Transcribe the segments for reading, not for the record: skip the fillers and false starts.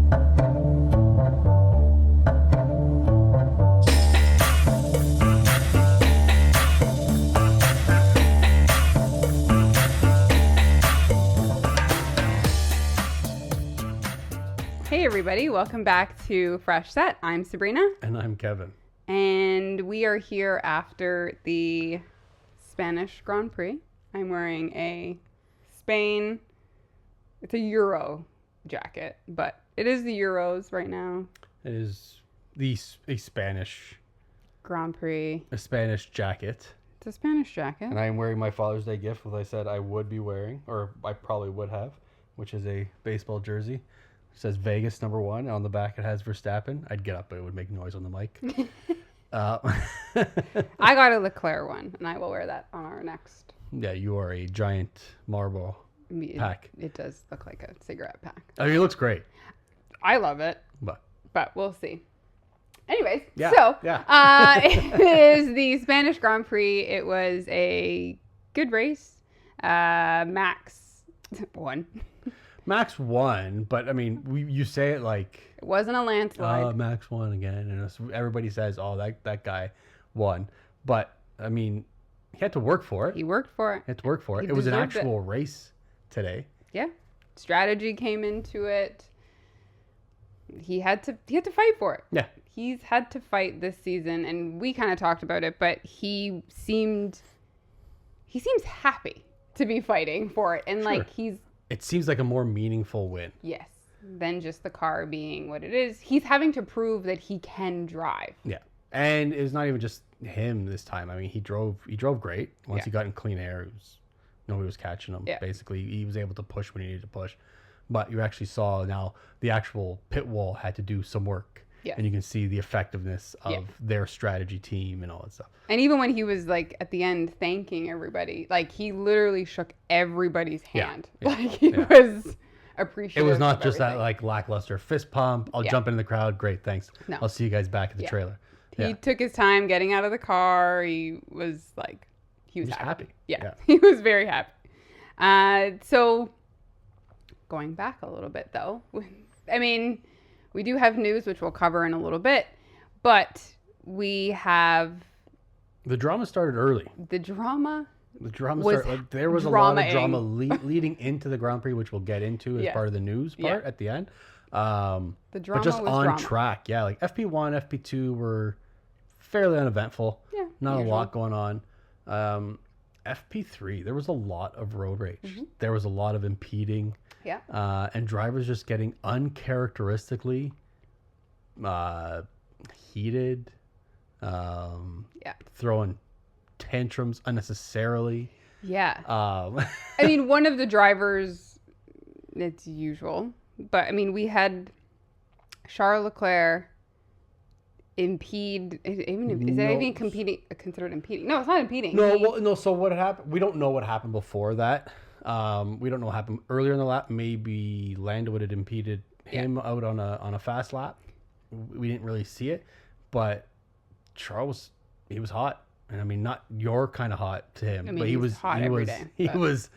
Hey everybody, welcome back to Fresh Set. I'm Sabrina. And I'm Kevin. And we are here after the Spanish Grand Prix. I'm wearing it's a Euro jacket, but it is the Euros right now. It is a Spanish Grand Prix. A Spanish jacket. It's a Spanish jacket. And I'm wearing my Father's Day gift, as I said I would be wearing, or I probably would have, which is a baseball jersey. It says Vegas #1. On the back it has Verstappen. I'd get up, but it would make noise on the mic. I got a Leclerc one, and I will wear that on our next. Yeah, you are a giant Marlboro pack. It does look like a cigarette pack. I mean, it looks great. I love it. But we'll see. Anyways, it is the Spanish Grand Prix. It was a good race. Max won. Max won, but I mean, you say it like it wasn't a landslide. Max won again, and everybody says, "Oh, that guy won," but I mean, he had to work for it. He worked for it. He had to work for it. It was an actual race today. Yeah, strategy came into it. He had to fight for it. Yeah, he's had to fight this season, and we kind of talked about it, but he seems happy to be fighting for it, and sure. It seems like a more meaningful win. Yes, than just the car being what it is. He's having to prove that he can drive. Yeah, and it's not even just him this time. I mean, he drove great. Once he got in clean air, nobody was catching him. Yeah. Basically, he was able to push when he needed to push. But you actually saw now the actual pit wall had to do some work. Yeah. And you can see the effectiveness of their strategy team and all that stuff. And even when he was like at the end thanking everybody, like he literally shook everybody's hand. Yeah. Like he was appreciative. It was not just that like lackluster fist pump. I'll jump into the crowd. Great, thanks. No. I'll see you guys back at the trailer. He took his time getting out of the car. He was happy. Yeah. He was very happy. So going back a little bit though, I mean, we do have news, which we'll cover in a little bit, but we have... The drama started early. The drama started. There was a lot of drama leading into the Grand Prix, which we'll get into as part of the news part at the end. The drama but just was on drama. Track. Yeah, like FP1, FP2 were fairly uneventful. Yeah, not usual. A lot going on. FP3, there was a lot of road rage. Mm-hmm. There was a lot of impeding. Yeah. And drivers just getting uncharacteristically heated, throwing tantrums unnecessarily. Yeah. I mean, one of the drivers, it's usual, but I mean, we had Charles Leclerc impede. Is that even considered impeding? No, it's not impeding. No. So what happened? We don't know what happened before that. We don't know what happened earlier in the lap. Maybe Lando would have impeded him out on a fast lap. We didn't really see it, but Charles, he was hot, and I mean, not your kind of hot to him, but he was hot every day. He was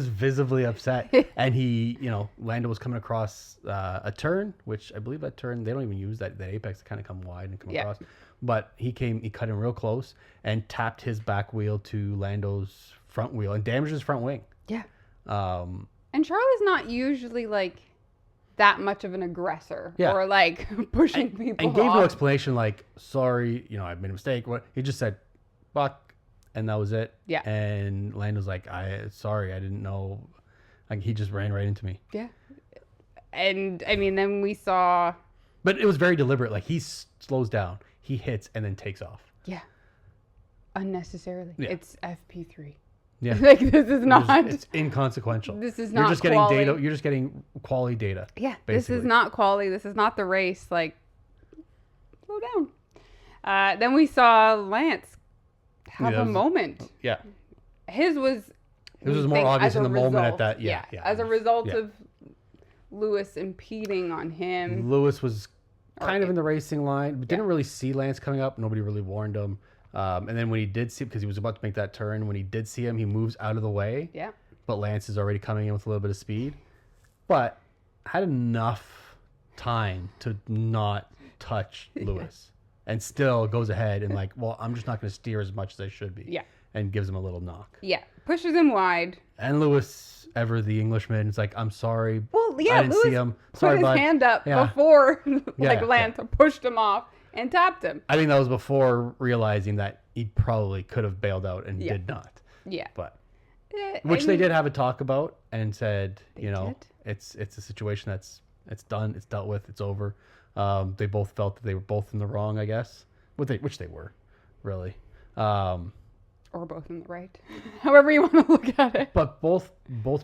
visibly upset, and Lando was coming across a turn, which I believe that turn they don't even use that apex to kind of come wide and come across, but he cut in real close and tapped his back wheel to Lando's front wheel and damaged his front wing. Yeah. And Charlie's not usually like that much of an aggressor or like pushing people and gave no explanation like, sorry, I made a mistake. What he just said, fuck, and that was it. Yeah. And Lando's like, sorry, I didn't know. Like he just ran right into me. Yeah. And I mean, then we saw. But it was very deliberate. Like he slows down, he hits, and then takes off. Yeah. Unnecessarily. Yeah. It's FP3. Yeah. Like this is not. It's inconsequential. This is not. You're just getting data. You're just getting quality data. Yeah. Basically. This is not quality. This is not the race. Like, slow down. Then we saw Lance have a moment. Yeah. His was more obvious in the moment at that. Yeah. As a result of Lewis impeding on him. Lewis was kind of in the racing line, but didn't really see Lance coming up. Nobody really warned him. And then when he did see, because he was about to make that turn, when he did see him, he moves out of the way. Yeah. But Lance is already coming in with a little bit of speed. But had enough time to not touch Lewis, and still goes ahead and like, well, I'm just not going to steer as much as I should be. Yeah. And gives him a little knock. Yeah. Pushes him wide. And Lewis, ever the Englishman, is like, I'm sorry. Well, yeah, I didn't see him. Sorry, put his bud. hand up before Lance pushed him off and tapped him. I think that was before realizing that he probably could have bailed out and did not. Yeah. But which they did have a talk about and said, it's a situation it's done, it's dealt with, it's over. They both felt that they were both in the wrong, I guess. Which they were, really. Or both in the right. However you want to look at it. But both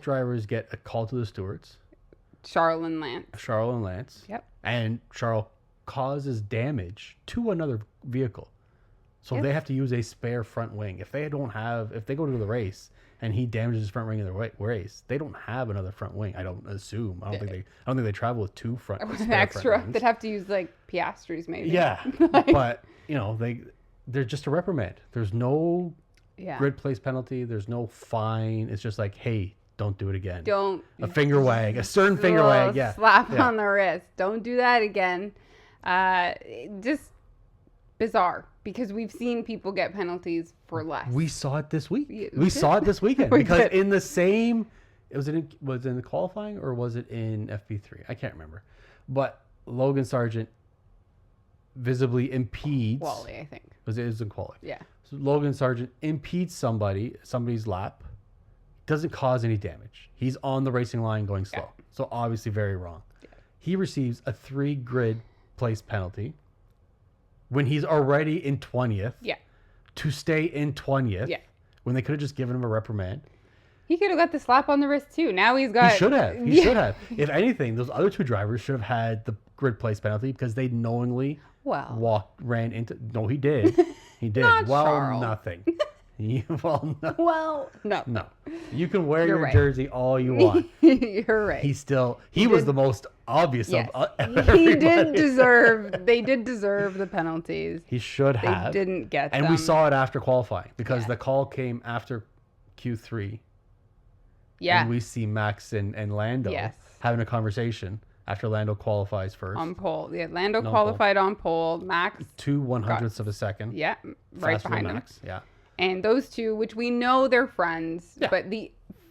drivers get a call to the stewards. Charles and Lance. Yep. And Charles causes damage to another vehicle. So they have to use a spare front wing. If they go to the race and he damages his front wing in the race, they don't have another front wing. I don't assume. I don't think they travel with two front. With extra, they'd have to use like Piastris maybe. Yeah, but they're just a reprimand. There's no grid place penalty. There's no fine. It's just like, hey, don't do it again. A finger wag, a stern finger wag. Yeah, slap on the wrist. Don't do that again. Just bizarre. Because we've seen people get penalties for less. We saw it this week. We saw it this weekend. Because in the same, was it in the qualifying or was it in FP3? I can't remember. But Logan Sargent visibly impedes. Quali, I think. It was in quali. Yeah. So Logan Sargent impedes somebody's lap. Doesn't cause any damage. He's on the racing line going slow. Yeah. So obviously very wrong. Yeah. He receives a 3 grid place penalty. When he's already in 20th. Yeah. To stay in 20th. Yeah. When they could have just given him a reprimand. He could have got the slap on the wrist too. Now he's got... He should have. He should have. If anything, those other 2 drivers should have had the grid place penalty because they knowingly ran into... No, he did. He did. Charles. Nothing. No. No. You can wear your jersey all you want. You're right. He was the most obvious of everybody. They did deserve the penalties. He should have. They didn't get them. And we saw it after qualifying because the call came after Q3. Yeah. And we see Max and Lando having a conversation after Lando qualifies first. On pole. Yeah, Lando qualified on pole. Max. 0.02 of a second. Yeah, right behind Max. Yeah. And those two, which we know they're friends, but the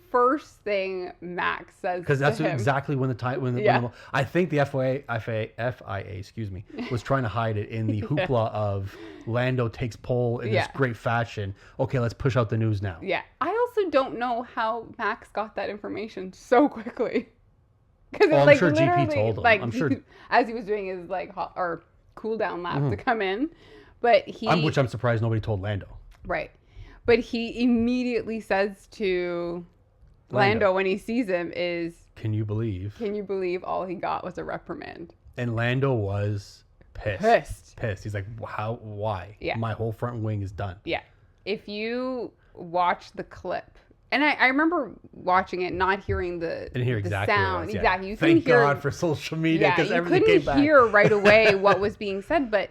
first thing Max says because that's exactly when I think the FIA, was trying to hide it in the hoopla of Lando takes pole in this great fashion. Okay, let's push out the news now. Yeah, I also don't know how Max got that information so quickly. Because I'm sure GP told him. I'm sure as he was doing his cool down lap to come in, but which I'm surprised nobody told Lando. Right. But he immediately says to Lando when he sees him is... Can you believe all he got was a reprimand? And Lando was pissed. He's like, why? Yeah. My whole front wing is done. Yeah. If you watch the clip... And I remember watching it, not hearing the sound. Exactly. You Thank God for social media because everything came back. You couldn't hear right away what was being said, but...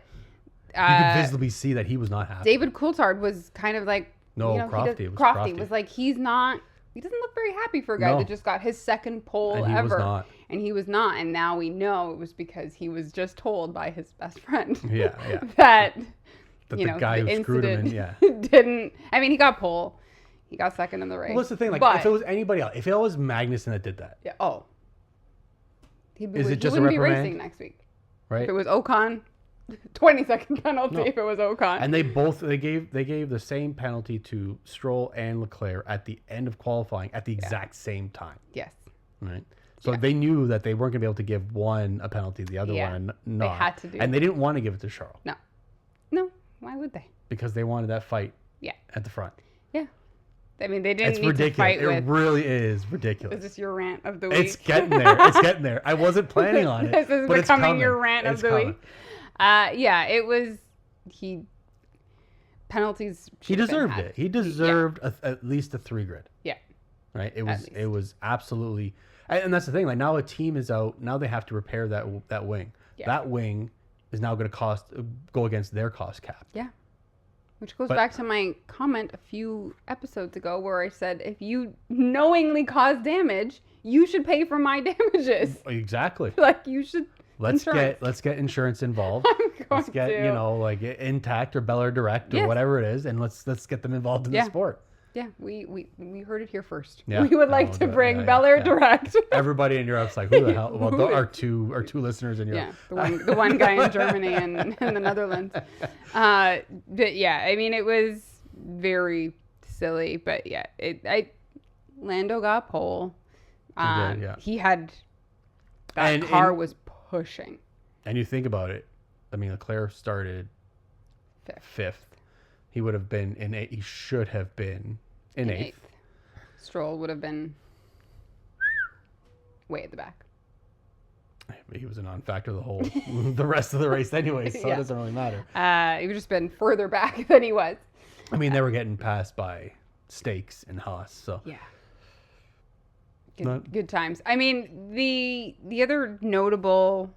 you could visibly see that he was not happy. David Coulthard was kind of like... Crofty was like, he doesn't look very happy for a guy that just got his second pole ever. And he was not. And now we know it was because he was just told by his best friend that the guy who screwed him didn't... I mean, he got pole. He got second in the race. Well, that's the thing. If it was anybody else, if it was Magnussen that did that. Yeah. Oh. He wouldn't be racing next week. Right. If it was Ocon... 20-second penalty if it was Ocon. And they gave the same penalty to Stroll and Leclerc at the end of qualifying at the exact same time. Yes. Right. So they knew that they weren't going to be able to give one a penalty, the other one not. They had to do. And they didn't want to give it to Charles. No. Why would they? Because they wanted that fight. At the front. Yeah. I mean, they didn't need ridiculous. To fight with... It really is ridiculous. Is this your rant of the week? It's getting there. I wasn't planning on it. This is becoming your rant of the week. It was penalties. He deserved it. He deserved at least a 3 grid. Yeah. Right. It was absolutely, and that's the thing. Like now a team is out. Now they have to repair that wing. Yeah. That wing is now going to go against their cost cap. Yeah. Which goes back to my comment a few episodes ago where I said, if you knowingly cause damage, you should pay for my damages. Exactly. Like you should let's get insurance involved. Let's get like Intact or Bel Air Direct or whatever it is, and let's get them involved in the sport. Yeah, we heard it here first. Yeah. We would like to bring Bel Air Direct. Everybody in Europe's like, who the hell? Well, our two listeners in Europe. Yeah, the one guy in Germany and the Netherlands. But yeah, I mean, it was very silly, but yeah, Lando got pole. He had that car was pushing. And you think about it, I mean, Leclerc started fifth. He would have been in eighth. He should have been in eighth. Stroll would have been way at the back. He was a non-factor the rest of the race anyway, so it doesn't really matter. He would have just been further back than he was. I mean, they were getting passed by Stakes and Haas, so yeah. Good times. I mean, the other notable.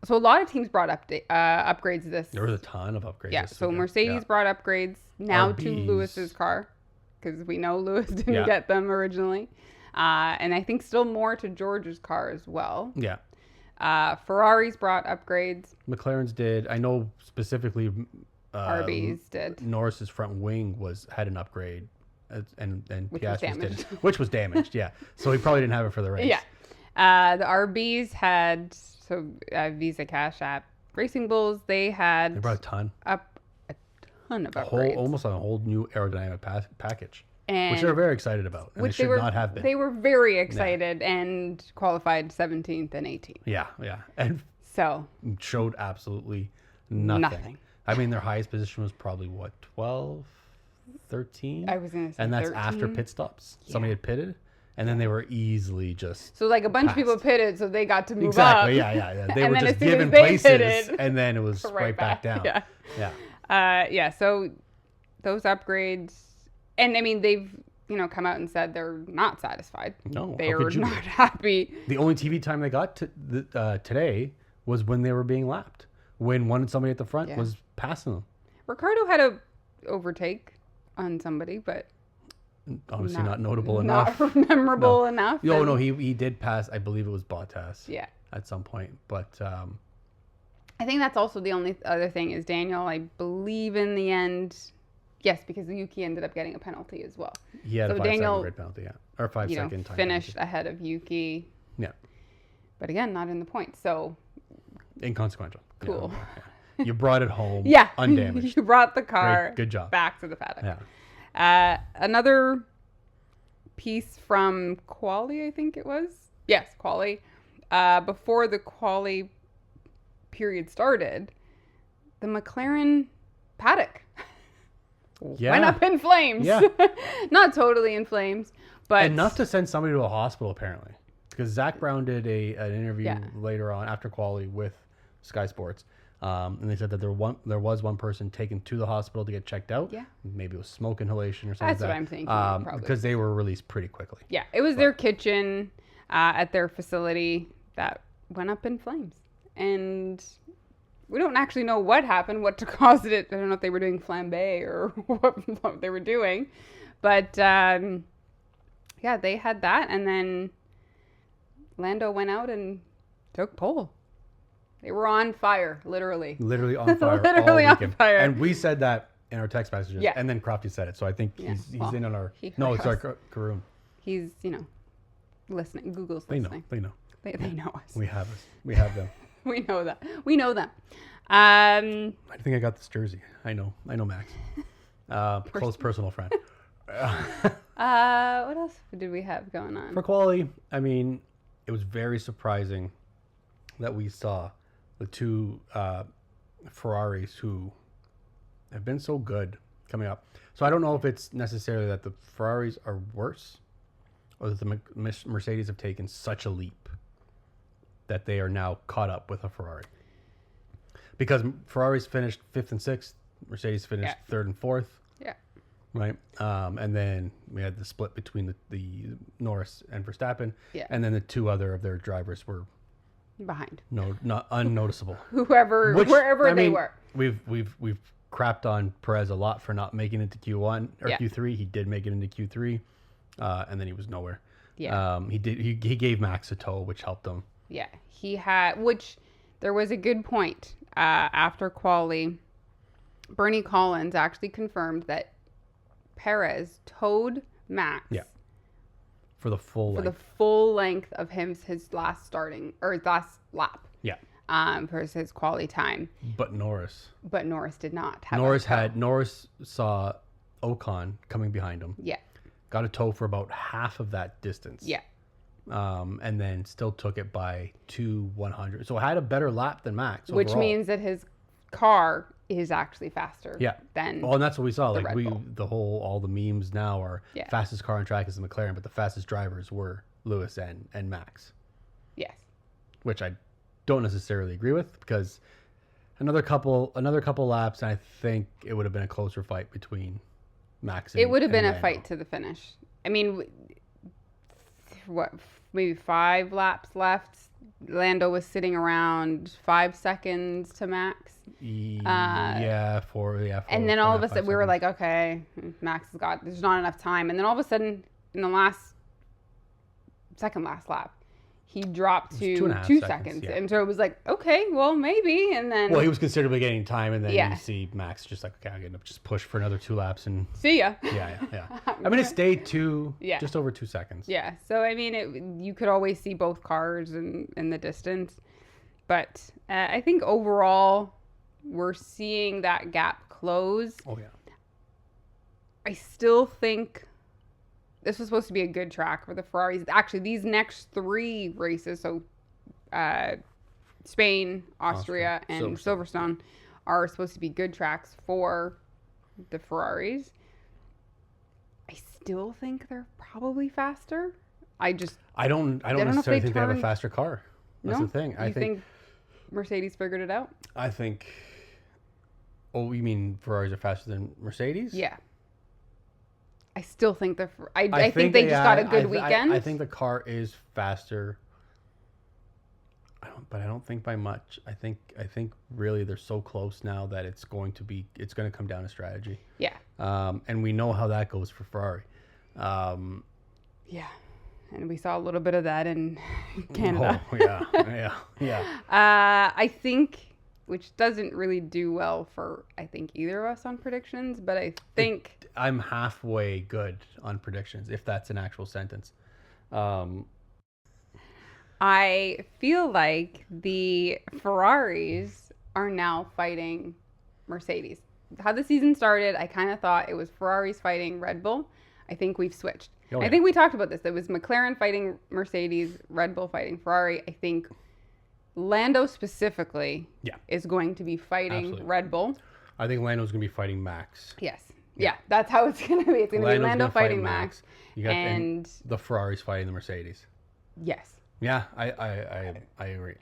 So a lot of teams brought upgrades this. There was a ton of upgrades. Yeah, so Mercedes brought upgrades now to Lewis's car, because we know Lewis didn't get them originally. And I think still more to George's car as well. Yeah. Ferraris brought upgrades. McLaren's did. I know specifically RB's did. Norris's front wing had an upgrade, and Piastri's did, which was damaged. Yeah, so he probably didn't have it for the race. Yeah. The RB's had Visa Cash App Racing Bulls. They brought a ton of upgrades, almost on a whole new aerodynamic package, which they were very excited about, and which they should not have been. They were very excited and qualified 17th and 18th. Yeah, and so showed absolutely nothing. I mean, their highest position was probably 12, 13. I was going to say, and that's 13. after pit stops. Somebody had pitted. And then they were easily just so like a bunch of people pitted, so they got to move up. Exactly, yeah. They were just given places, and then it was right back down. Yeah. So those upgrades, and I mean they've come out and said they're not satisfied. No, they are not happy. The only TV time they got today was when they were being lapped. When somebody at the front was passing them. Ricardo had a overtake on somebody, but. Obviously not notable enough. Not memorable enough. No, he did pass, I believe it was Bottas. Yeah. At some point. But I think that's also the only other thing is Daniel, I believe in the end, yes, because Yuki ended up getting a penalty as well. He had a 5-second grid penalty, Or 5-second time finished penalty. Ahead of Yuki. Yeah. But again, not in the points, so. Inconsequential. Cool. Yeah. You brought it home undamaged. You brought the car Good job. Back to the paddock. Yeah. Another piece from Quali, I think it was. Yes, Quali. Before the Quali period started, the McLaren paddock went up in flames. Yeah. Not totally in flames, but enough to send somebody to a hospital apparently. Because Zach Brown did an interview later on after Quali with Sky Sports. And they said that there was one person taken to the hospital to get checked out. Yeah. Maybe it was smoke inhalation or something. That's what I'm thinking. Probably. Because they were released pretty quickly. Yeah. It was their kitchen at their facility that went up in flames. And we don't actually know what happened, what caused it. I don't know if they were doing flambe or what they were doing. But, they had that. And then Lando went out and took pole. They were on fire, literally. Literally on fire. Literally all on weekend. fire. And we said that in our text messages. Yeah. And then Crofty said it. So I think he's in on our... No, sorry, Karoon. He's, listening. Google's listening. They know. They know us. We have us. We have them. We know that. We know them. I think I got this jersey. I know Max. Close personal friend. What else did we have going on? For Quali, I mean, it was very surprising that we saw the two Ferraris who have been so good coming up. So I don't know if it's necessarily that the Ferraris are worse or that the Mercedes have taken such a leap that they are now caught up with a Ferrari. Because Ferraris finished 5th and 6th, Mercedes finished 3rd and 4th. Yeah. Right? And then we had the split between the Norris and Verstappen. Yeah. And then the two other of their drivers were behind. No, not unnoticeable. Wherever they were. We've crapped on Perez a lot for not making it to Q1 or Q3. He did make it into Q3, and then he was nowhere. Yeah. He gave Max a tow, which helped him. Yeah, he had, which there was a good point after quali. Bernie Collins actually confirmed that Perez towed Max. Yeah. For the full length of his last lap. Yeah. For his quali time. But Norris did not have Norris saw Ocon coming behind him. Yeah. Got a tow for about half of that distance. Yeah. And then still took it by 100. So had a better lap than Max Which overall. means that his car is actually faster. Yeah. Than and that's what we saw. Red Bull. All the memes now are fastest car on track is the McLaren, but the fastest drivers were Lewis and Max. Yes. Which I don't necessarily agree with, because another couple laps, and I think it would have been a closer fight between Max and it would have been Lando. A fight to the finish. I mean, maybe 5 laps left. Lando was sitting around 5 seconds to Max. Four. And then all of a sudden we were like, okay, Max there's not enough time. And then all of a sudden, in the second last lap, he dropped to 2 seconds. Yeah. And so it was like, okay, well, maybe. And then... Well, he was considerably gaining time, and then you see Max just like, okay, I'm going to just push for another 2 laps and... See ya. Yeah. I mean, it stayed just over 2 seconds. Yeah. So, I mean, you could always see both cars in the distance. But I think overall, we're seeing that gap close. Oh, yeah. I still think... This was supposed to be a good track for the Ferraris. Actually, these next 3 races, so Spain, Austria, and Silverstone, are supposed to be good tracks for the Ferraris. I still think they're probably faster. I don't necessarily think they have a faster car. That's the thing. I think Mercedes figured it out? I think... Oh, you mean Ferraris are faster than Mercedes? Yeah. I still think I think they just got a good weekend. I think the car is faster. I don't think by much. I think really they're so close now that it's going to come down to strategy. Yeah. And we know how that goes for Ferrari. Yeah. And we saw a little bit of that in Canada. Oh, yeah. I think, which doesn't really do well for, I think, either of us on predictions, but I think... I'm halfway good on predictions, if that's an actual sentence. I feel like the Ferraris are now fighting Mercedes. How the season started, I kind of thought it was Ferraris fighting Red Bull. I think we've switched. Oh, yeah. I think we talked about this. It was McLaren fighting Mercedes, Red Bull fighting Ferrari. I think Lando specifically is going to be fighting Red Bull. I think Lando's going to be fighting Max. Yes. Yeah, that's how it's going to be. It's going to be Lando fighting Max. And the Ferraris fighting the Mercedes. Yes. Yeah, I agree.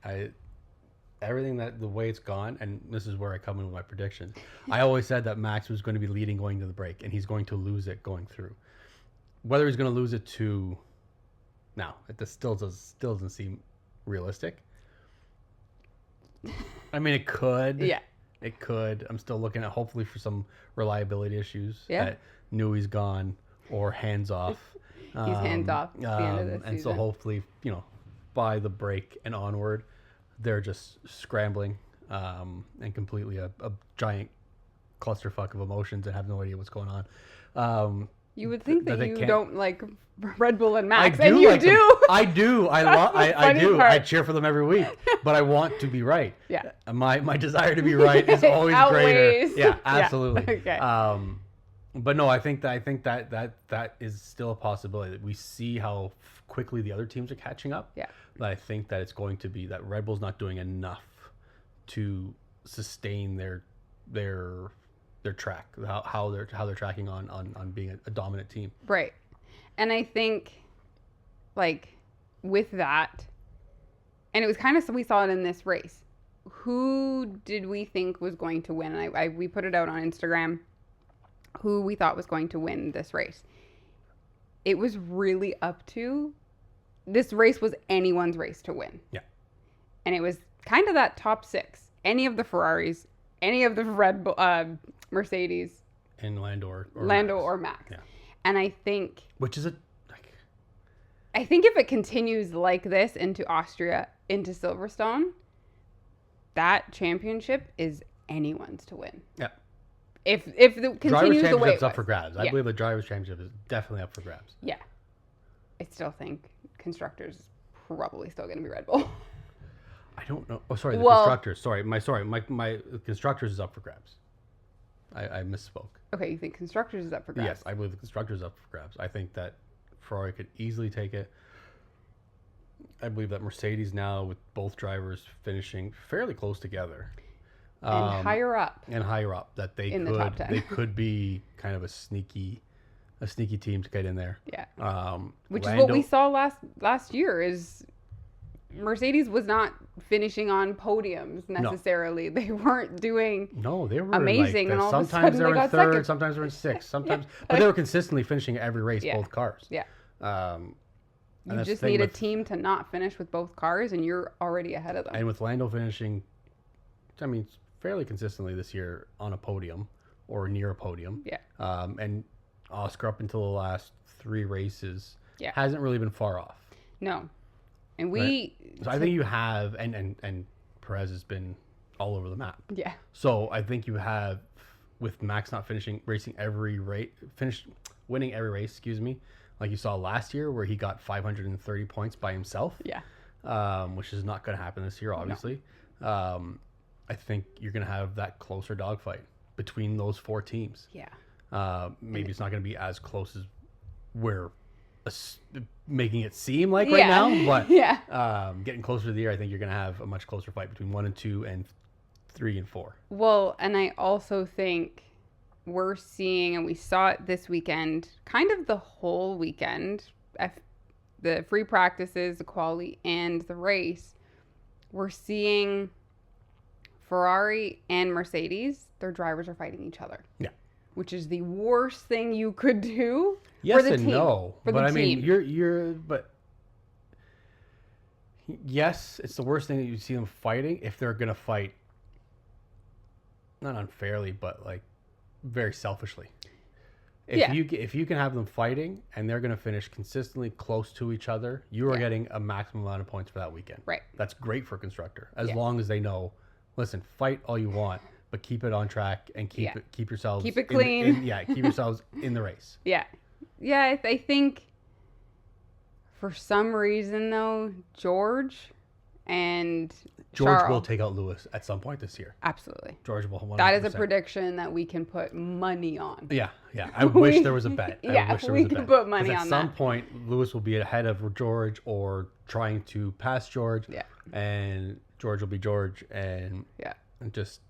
Everything the way it's gone, and this is where I come in with my predictions. I always said that Max was going to be leading going to the break, and he's going to lose it going through. Whether he's going to lose it to... Now, it still doesn't seem realistic. I mean, it could. Yeah. It could. I'm still looking at hopefully for some reliability issues. Yeah. That Newey's gone or hands off. He's hands off at the end of this and season. So hopefully, by the break and onward, they're just scrambling and completely a giant clusterfuck of emotions and have no idea what's going on. You would think that you don't like Red Bull and Max, and you do. I do. I do. I cheer for them every week, but I want to be right. Yeah. My desire to be right is always greater. Yeah, absolutely. Yeah. Okay. But no, I think that is still a possibility. That we see how quickly the other teams are catching up. Yeah. But I think that it's going to be that Red Bull's not doing enough to sustain their track, how they're tracking on being a dominant team. Right. And I think, like, with that, and it was kind of, we saw it in this race. Who did we think was going to win? And we put it out on Instagram, who we thought was going to win this race. It was really up to, this race was anyone's race to win. Yeah. And it was kind of that top 6. Any of the Ferraris, any of the Red Bull, Mercedes. And Lando or Max. Yeah. And I think... Which is I think if it continues like this into Austria into Silverstone, that championship is anyone's to win. Yeah. If the continues the way it's up for grabs. I believe the drivers' championship is definitely up for grabs. Yeah. I still think constructors is probably still going to be Red Bull. I don't know. Oh, sorry, constructors. My constructors is up for grabs. I misspoke. Okay, you think constructors is up for grabs? Yes, I believe the constructors is up for grabs. I think that Ferrari could easily take it. I believe that Mercedes now, with both drivers finishing fairly close together, and higher up, that they in the top 10. They could be kind of a sneaky team to get in there. Yeah. Which is what we saw last year. Is Mercedes was not finishing on podiums necessarily. No. They weren't doing. No, they were amazing. And all sometimes of a sudden they were in third, second. sometimes they were in sixth, sometimes, but they were consistently finishing every race, both cars. Yeah. And you just need a team to not finish with both cars, and you're already ahead of them. And with Lando finishing, I mean, fairly consistently this year on a podium or near a podium. Yeah. And Oscar up until the last 3 races hasn't really been far off. No. And so I think you have, and Perez has been all over the map. Yeah. So I think you have, with Max not winning every race, like you saw last year where he got 530 points by himself. Yeah. Which is not going to happen this year, obviously. No. I think you're going to have that closer dogfight between those 4 teams. Yeah. Maybe it's not going to be as close as we're making it seem like right now, but getting closer to the year, I think you're going to have a much closer fight between 1 and 2 and 3 and 4. Well, and I also think we're seeing, and we saw it this weekend, kind of the whole weekend, the free practices, the quali, and the race, we're seeing Ferrari and Mercedes, their drivers are fighting each other. Yeah. Which is the worst thing you could do yes for the and team. No. For but the I mean, team. but yes, it's the worst thing that you see them fighting if they're going to fight, not unfairly, but like very selfishly. If you can have them fighting and they're going to finish consistently close to each other, you are getting a maximum amount of points for that weekend. Right. That's great for a constructor, as long as they know, listen, fight all you want, but keep it on track and keep yourselves clean. Keep yourselves in the race. Yeah. I think for some reason though, George will take out Lewis at some point this year. Absolutely. George will 100%. That is a prediction that we can put money on. Yeah. I wish there was a bet. We could put money on that. At some point, Lewis will be ahead of George or trying to pass George. Yeah. And George will be George, and just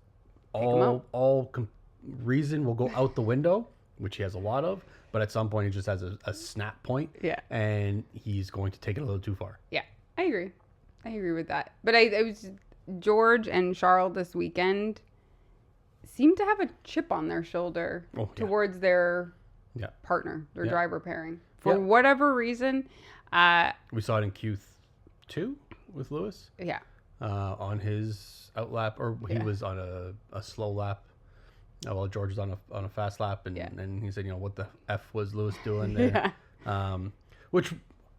reason will go out the window, which he has a lot of. But at some point, he just has a snap point. Yeah. And he's going to take it a little too far. Yeah, I agree with that. But I was George and Charles this weekend seemed to have a chip on their shoulder towards their partner, their driver pairing. For whatever reason. We saw it in Q2 with Lewis. Yeah. On his outlap, or he was on a slow lap. Well, George was on a fast lap, and he said, what the F was Lewis doing there? Which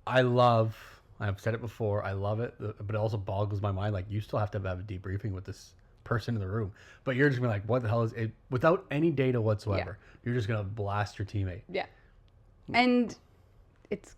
I love. I've said it before. I love it, but it also boggles my mind. Like, you still have to have a debriefing with this person in the room, but you're just gonna be like, what the hell is it? Without any data whatsoever, you're just gonna blast your teammate. Yeah, and it's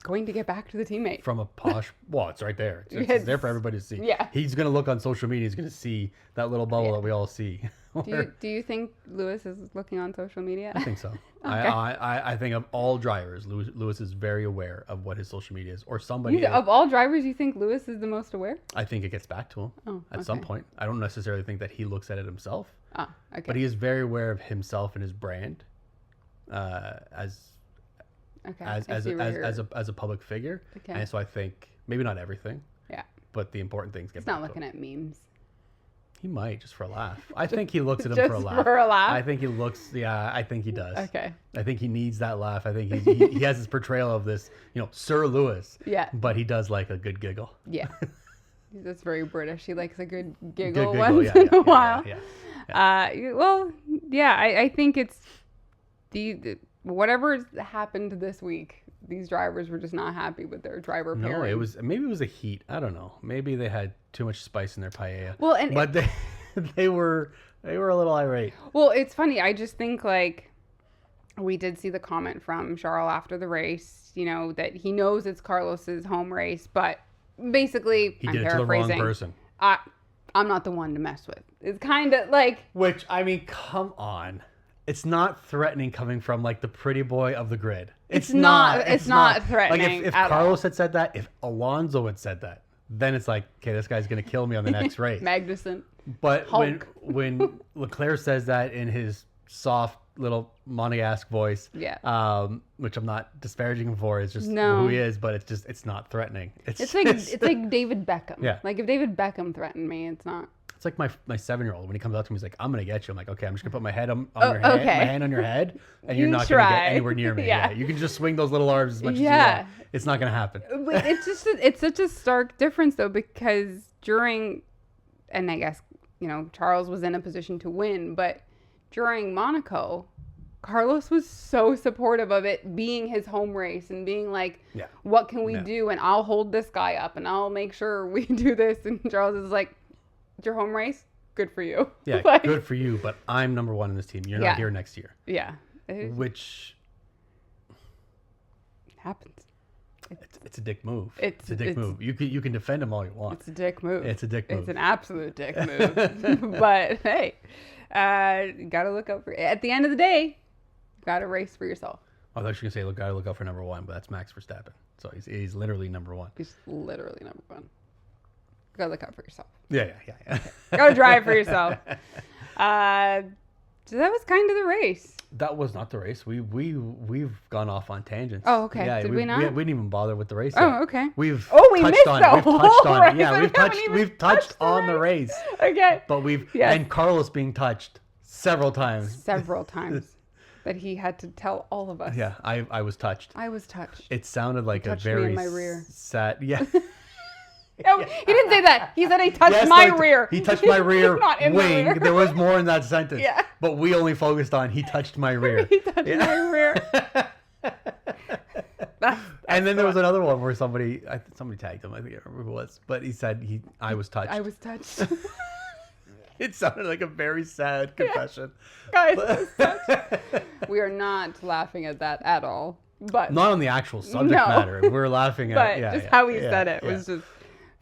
going to get back to the teammate from a posh. Well, it's right there. It's there for everybody to see. Yeah, he's gonna look on social media. He's gonna see that little bubble that we all see. Do you think Lewis is looking on social media? I think so. Okay. I think of all drivers, Lewis is very aware of what his social media is, or somebody. Of all drivers, you think Lewis is the most aware? I think it gets back to him at some point. I don't necessarily think that he looks at it himself. Oh, okay. But he is very aware of himself and his brand, as a public figure. Okay. And so I think maybe not everything. Yeah. But the important things get. He's not looking at memes. He might, just for a laugh. I think he looks at him for a laugh. For a laugh? I think he looks. Yeah, I think he does. Okay. I think he needs that laugh. I think he has his portrayal of this, Sir Lewis. Yeah. But he does like a good giggle. Yeah. That's very British. He likes a good giggle once in a while. I think it's the whatever happened this week. these drivers were just not happy with their driver pairing. No, it was a heat. I don't know. Maybe they had too much spice in their paella. Well, but they were a little irate. Well, it's funny. I just think like we did see the comment from Charles after the race, you know, that he knows it's Carlos's home race, but basically, he did it to the wrong person. I'm not the one to mess with. It's kind of like... Which, I mean, come on. It's not threatening coming from, like, the pretty boy of the grid. It's not threatening. Like, if Carlos had said that, if Alonso had said that, then it's like, okay, this guy's going to kill me on the next race. Magnussen. But when Leclerc says that in his soft little Monegasque voice, which I'm not disparaging him for, it's just who he is, but it's not threatening. It's like David Beckham. Yeah. Like if David Beckham threatened me, it's not. It's like my 7-year-old when he comes up to me, he's like, "I'm gonna get you." I'm like, "Okay, I'm just gonna put my head on your head, my hand on your head, and you're not gonna get anywhere near me." Yeah, you can just swing those little arms as much as you want. It's not gonna happen. But it's such a stark difference though, because and I guess, you know, Charles was in a position to win, but during Monaco, Carlos was so supportive of it being his home race and being like, what can we do? And I'll hold this guy up and I'll make sure we do this. And Charles is like, it's your home race? Good for you. Yeah, good for you, but I'm number one in this team. You're not here next year. Yeah. Which happens. It's a dick move. It's a dick move. You can defend him all you want. It's a dick move. It's a dick move. It's an absolute dick move. But hey, you got to look out for. At the end of the day, you got to race for yourself. I thought you were gonna say, got to look out for number one, but that's Max Verstappen. So he's literally number one. He's literally number one. You got to look out for yourself. Yeah. Got to drive for yourself. So that was kind of the race. That was not the race. We've gone off on tangents. Oh, okay. Yeah, Did we not? We didn't even bother with the race. Oh, okay. We missed on it. We've touched on race. it. Yeah, we've touched on the race. Okay. But and Carlos being touched several times. That he had to tell all of us. Yeah, I was touched. I was touched. It sounded like a very me in my rear. sad. Yeah. No, he didn't say that. He said he touched my rear. He touched my rear wing. Rear. There was more in that sentence. Yeah. But we only focused on he touched my rear. He touched my rear. And then there was another one where somebody tagged him. I think I remember who it was. But he said I was touched. I was touched. It sounded like a very sad confession. Guys, I was touched. We are not laughing at that at all. But not on the actual subject matter. We're laughing at how he said it was just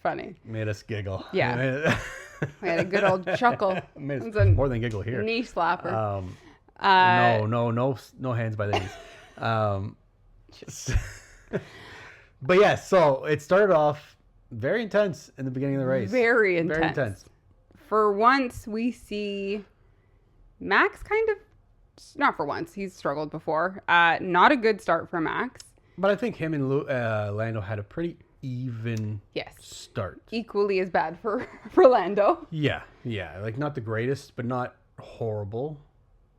funny. Made us giggle. Yeah. We had a good old chuckle. Made us more than giggle here. Knee slapper. No hands by the knees. But yeah, so it started off very intense in the beginning of the race. Very intense. For once, we see Max kind of, not for once, he's struggled before. Not a good start for Max. But I think him and Lando had a pretty even start. Equally as bad for Lando. Yeah. Like not the greatest, but not horrible.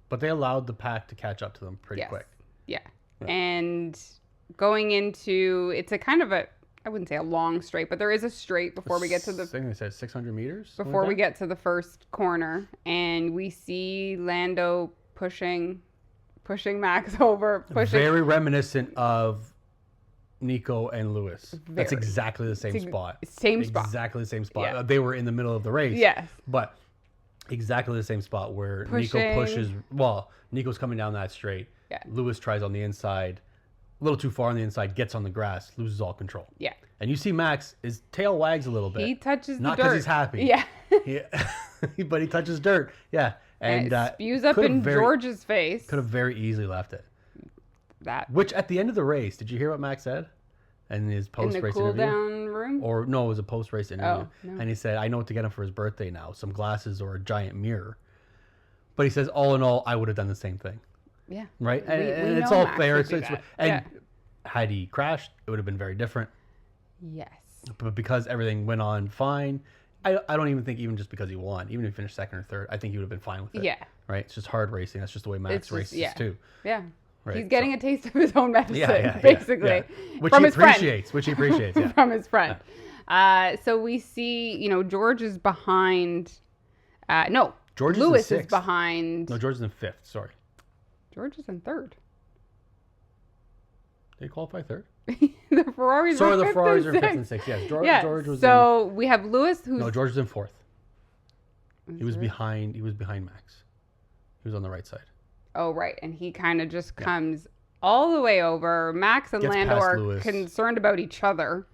But they allowed the pack to catch up to them pretty quick. Yeah. And going into, it's a kind of I wouldn't say a long straight, but there is a straight before we get to the... I think they said 600 meters? Before we get to the first corner. And we see Lando pushing Max over. Very reminiscent of Nico and Lewis. That's exactly the same spot. Exactly the same spot. Yeah. They were in the middle of the race. Yes. But exactly the same spot where Nico pushes... Well, Nico's coming down that straight. Yeah. Lewis tries on the inside. A little too far on the inside, gets on the grass, loses all control. Yeah. And you see Max, his tail wags a little bit. He touches the dirt. Not because he's happy. Yeah. But he touches dirt. Yeah. And it spews up in George's face. Could have very easily left it. That. Which at the end of the race, did you hear what Max said? In his post-race interview? In the cool-down room? Or no, it was a post-race interview. Oh, no. And he said, I know what to get him for his birthday now. Some glasses or a giant mirror. But he says, all in all, I would have done the same thing. Yeah. Right? And it's all fair. Had he crashed, it would have been very different. Yes. But because everything went on fine, I don't even think even just because he won, even if he finished second or third, I think he would have been fine with it. Yeah. Right? It's just hard racing. That's just the way Max races too. Yeah. Right? He's getting a taste of his own medicine, basically. Which he appreciates. Yeah. From his friend. Yeah. So we see, George is behind. Lewis is behind. No, George is in fifth. Sorry. George is in third. Did he qualify third? The Ferraris Sorry, were the fifth Ferraris and are fifth sixth. and sixth. Yes, George was so we have Lewis, who's... No, George was in fourth. He was behind Max. He was on the right side. Oh, right. And he kind of just comes all the way over. Max and Gets Lando past are Lewis. concerned about each other.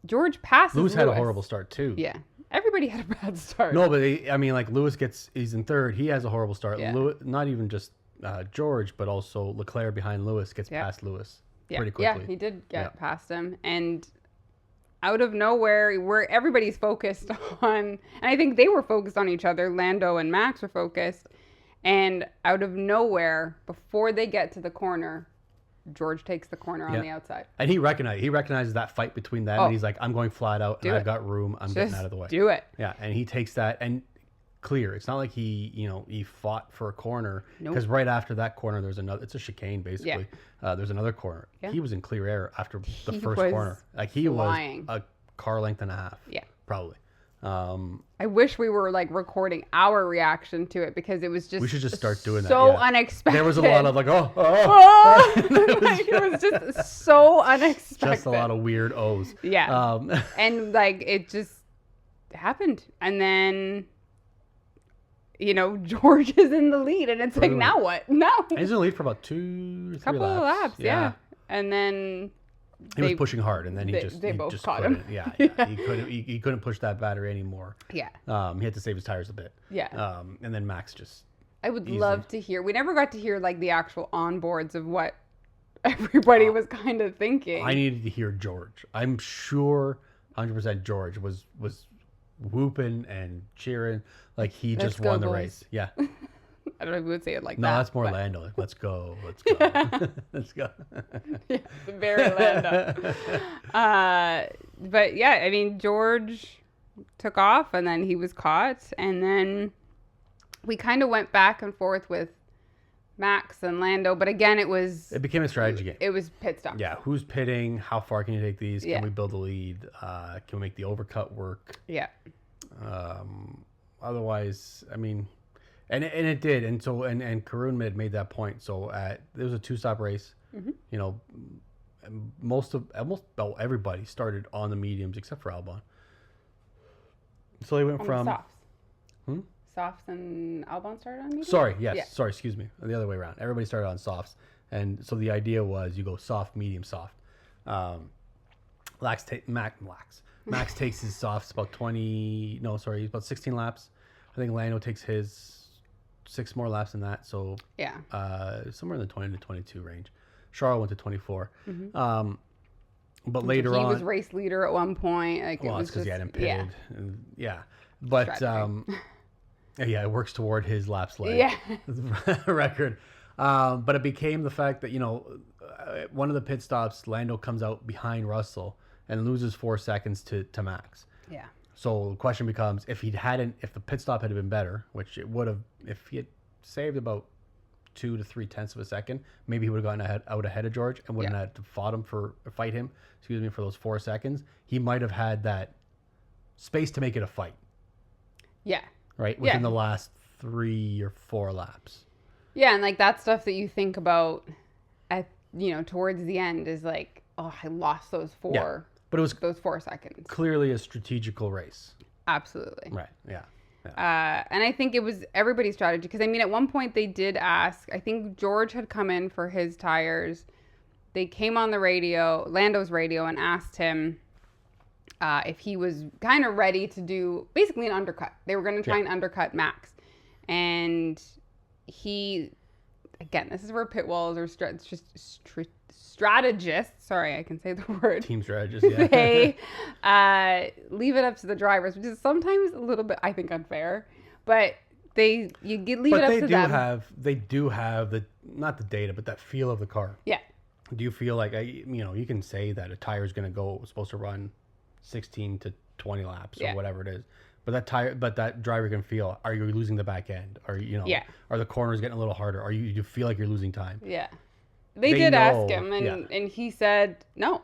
George passes Lewis had a horrible start, too. Yeah. Everybody had a bad start. No, but Lewis he's in third. He has a horrible start. Yeah. Lewis, not even just George, but also Leclerc behind Lewis gets past Lewis pretty quickly. Yeah, he did get past him. And out of nowhere, where everybody's focused on, and I think they were focused on each other, Lando and Max were focused, and out of nowhere, before they get to the corner, George takes the corner on the outside. And he recognizes that fight between them, and he's like, I'm going flat out, and I've got room, I'm getting out of the way. Do it. Yeah, and he takes that, and clear. It's not like he fought for a corner, because right after that corner, there's another, it's a chicane, basically. There's another corner. Yeah. He was in clear air after the first corner. Like, he was a car length and a half. Yeah. Probably. I wish we were like recording our reaction to it, because it was just we should just start doing that. So unexpected. There was a lot of like it was just so unexpected. Just a lot of weird O's. Yeah. And like it just happened, and then George is in the lead, and it's like, now what? Now he's in the lead for about 2 or 3 couple of laps. Yeah. And then he was pushing hard, and then they both caught him. Yeah. He couldn't push that battery anymore. Yeah. He had to save his tires a bit. Yeah. And then Max just. I would love to hear. We never got to hear like the actual onboards of what everybody was kind of thinking. I needed to hear George. I'm sure 100% George was whooping and cheering like he just won the race. Yeah. I don't know if we would say it like that. No, that's more Lando. Like, let's go. Let's go. Let's go. Yeah, very Lando. But yeah, I mean, George took off, and then he was caught, and then we kind of went back and forth with Max and Lando, but again, it became a strategy game. It was pit stop. Yeah, who's pitting? How far can you take these? Can we build a lead? Can we make the overcut work? Yeah. Otherwise, I mean, and it did, and so and Karun made that point. So there was a 2-stop race. Mm-hmm. Almost everybody started on the mediums except for Albon. So they went from softs. Softs and Albon started on mediums? Sorry, yes. Yeah. Sorry, excuse me. The other way around. Everybody started on softs. And so the idea was you go soft, medium, soft. Max takes his softs about 16 laps. I think Lando takes his 6 more laps than that. So somewhere in the 20 to 22 range. Charles went to 24. Mm-hmm. But later on... He was race leader at one point. Like, well, it's because he hadn't pitted. Yeah. But... yeah, it works toward his laps record. But it became the fact that, one of the pit stops, Lando comes out behind Russell and loses 4 seconds to Max. Yeah. So the question becomes, if the pit stop had been better, which it would have, if he had saved about 2 to 3 tenths of a second, maybe he would have gotten out ahead of George and wouldn't have had to fight him for those 4 seconds. He might have had that space to make it a fight. Yeah. Right? Within the last 3 or 4 laps. Yeah, and like that stuff that you think about at towards the end is like, oh, I lost those 4. Yeah, but it was those 4 seconds. Clearly a strategical race. Absolutely. Right. Yeah. And I think it was everybody's strategy, because I mean at one point they did ask, I think George had come in for his tires. They came on the radio, Lando's radio, and asked him if he was kind of ready to do basically an undercut. They were going to try and undercut Max. And he, again, this is where pit walls are strategists. Sorry, I can say the word. Team strategists, yeah. They leave it up to the drivers, which is sometimes a little bit, I think, unfair. But leave it up to them. They do have not the data, but that feel of the car. Yeah. Do you feel like, you can say that a tire is going to go, supposed to run 16 to 20 laps or whatever it is, but that driver can feel, are you losing the back end? Are the corners getting a little harder? Do you feel like you're losing time? Yeah. They did ask him, and he said no.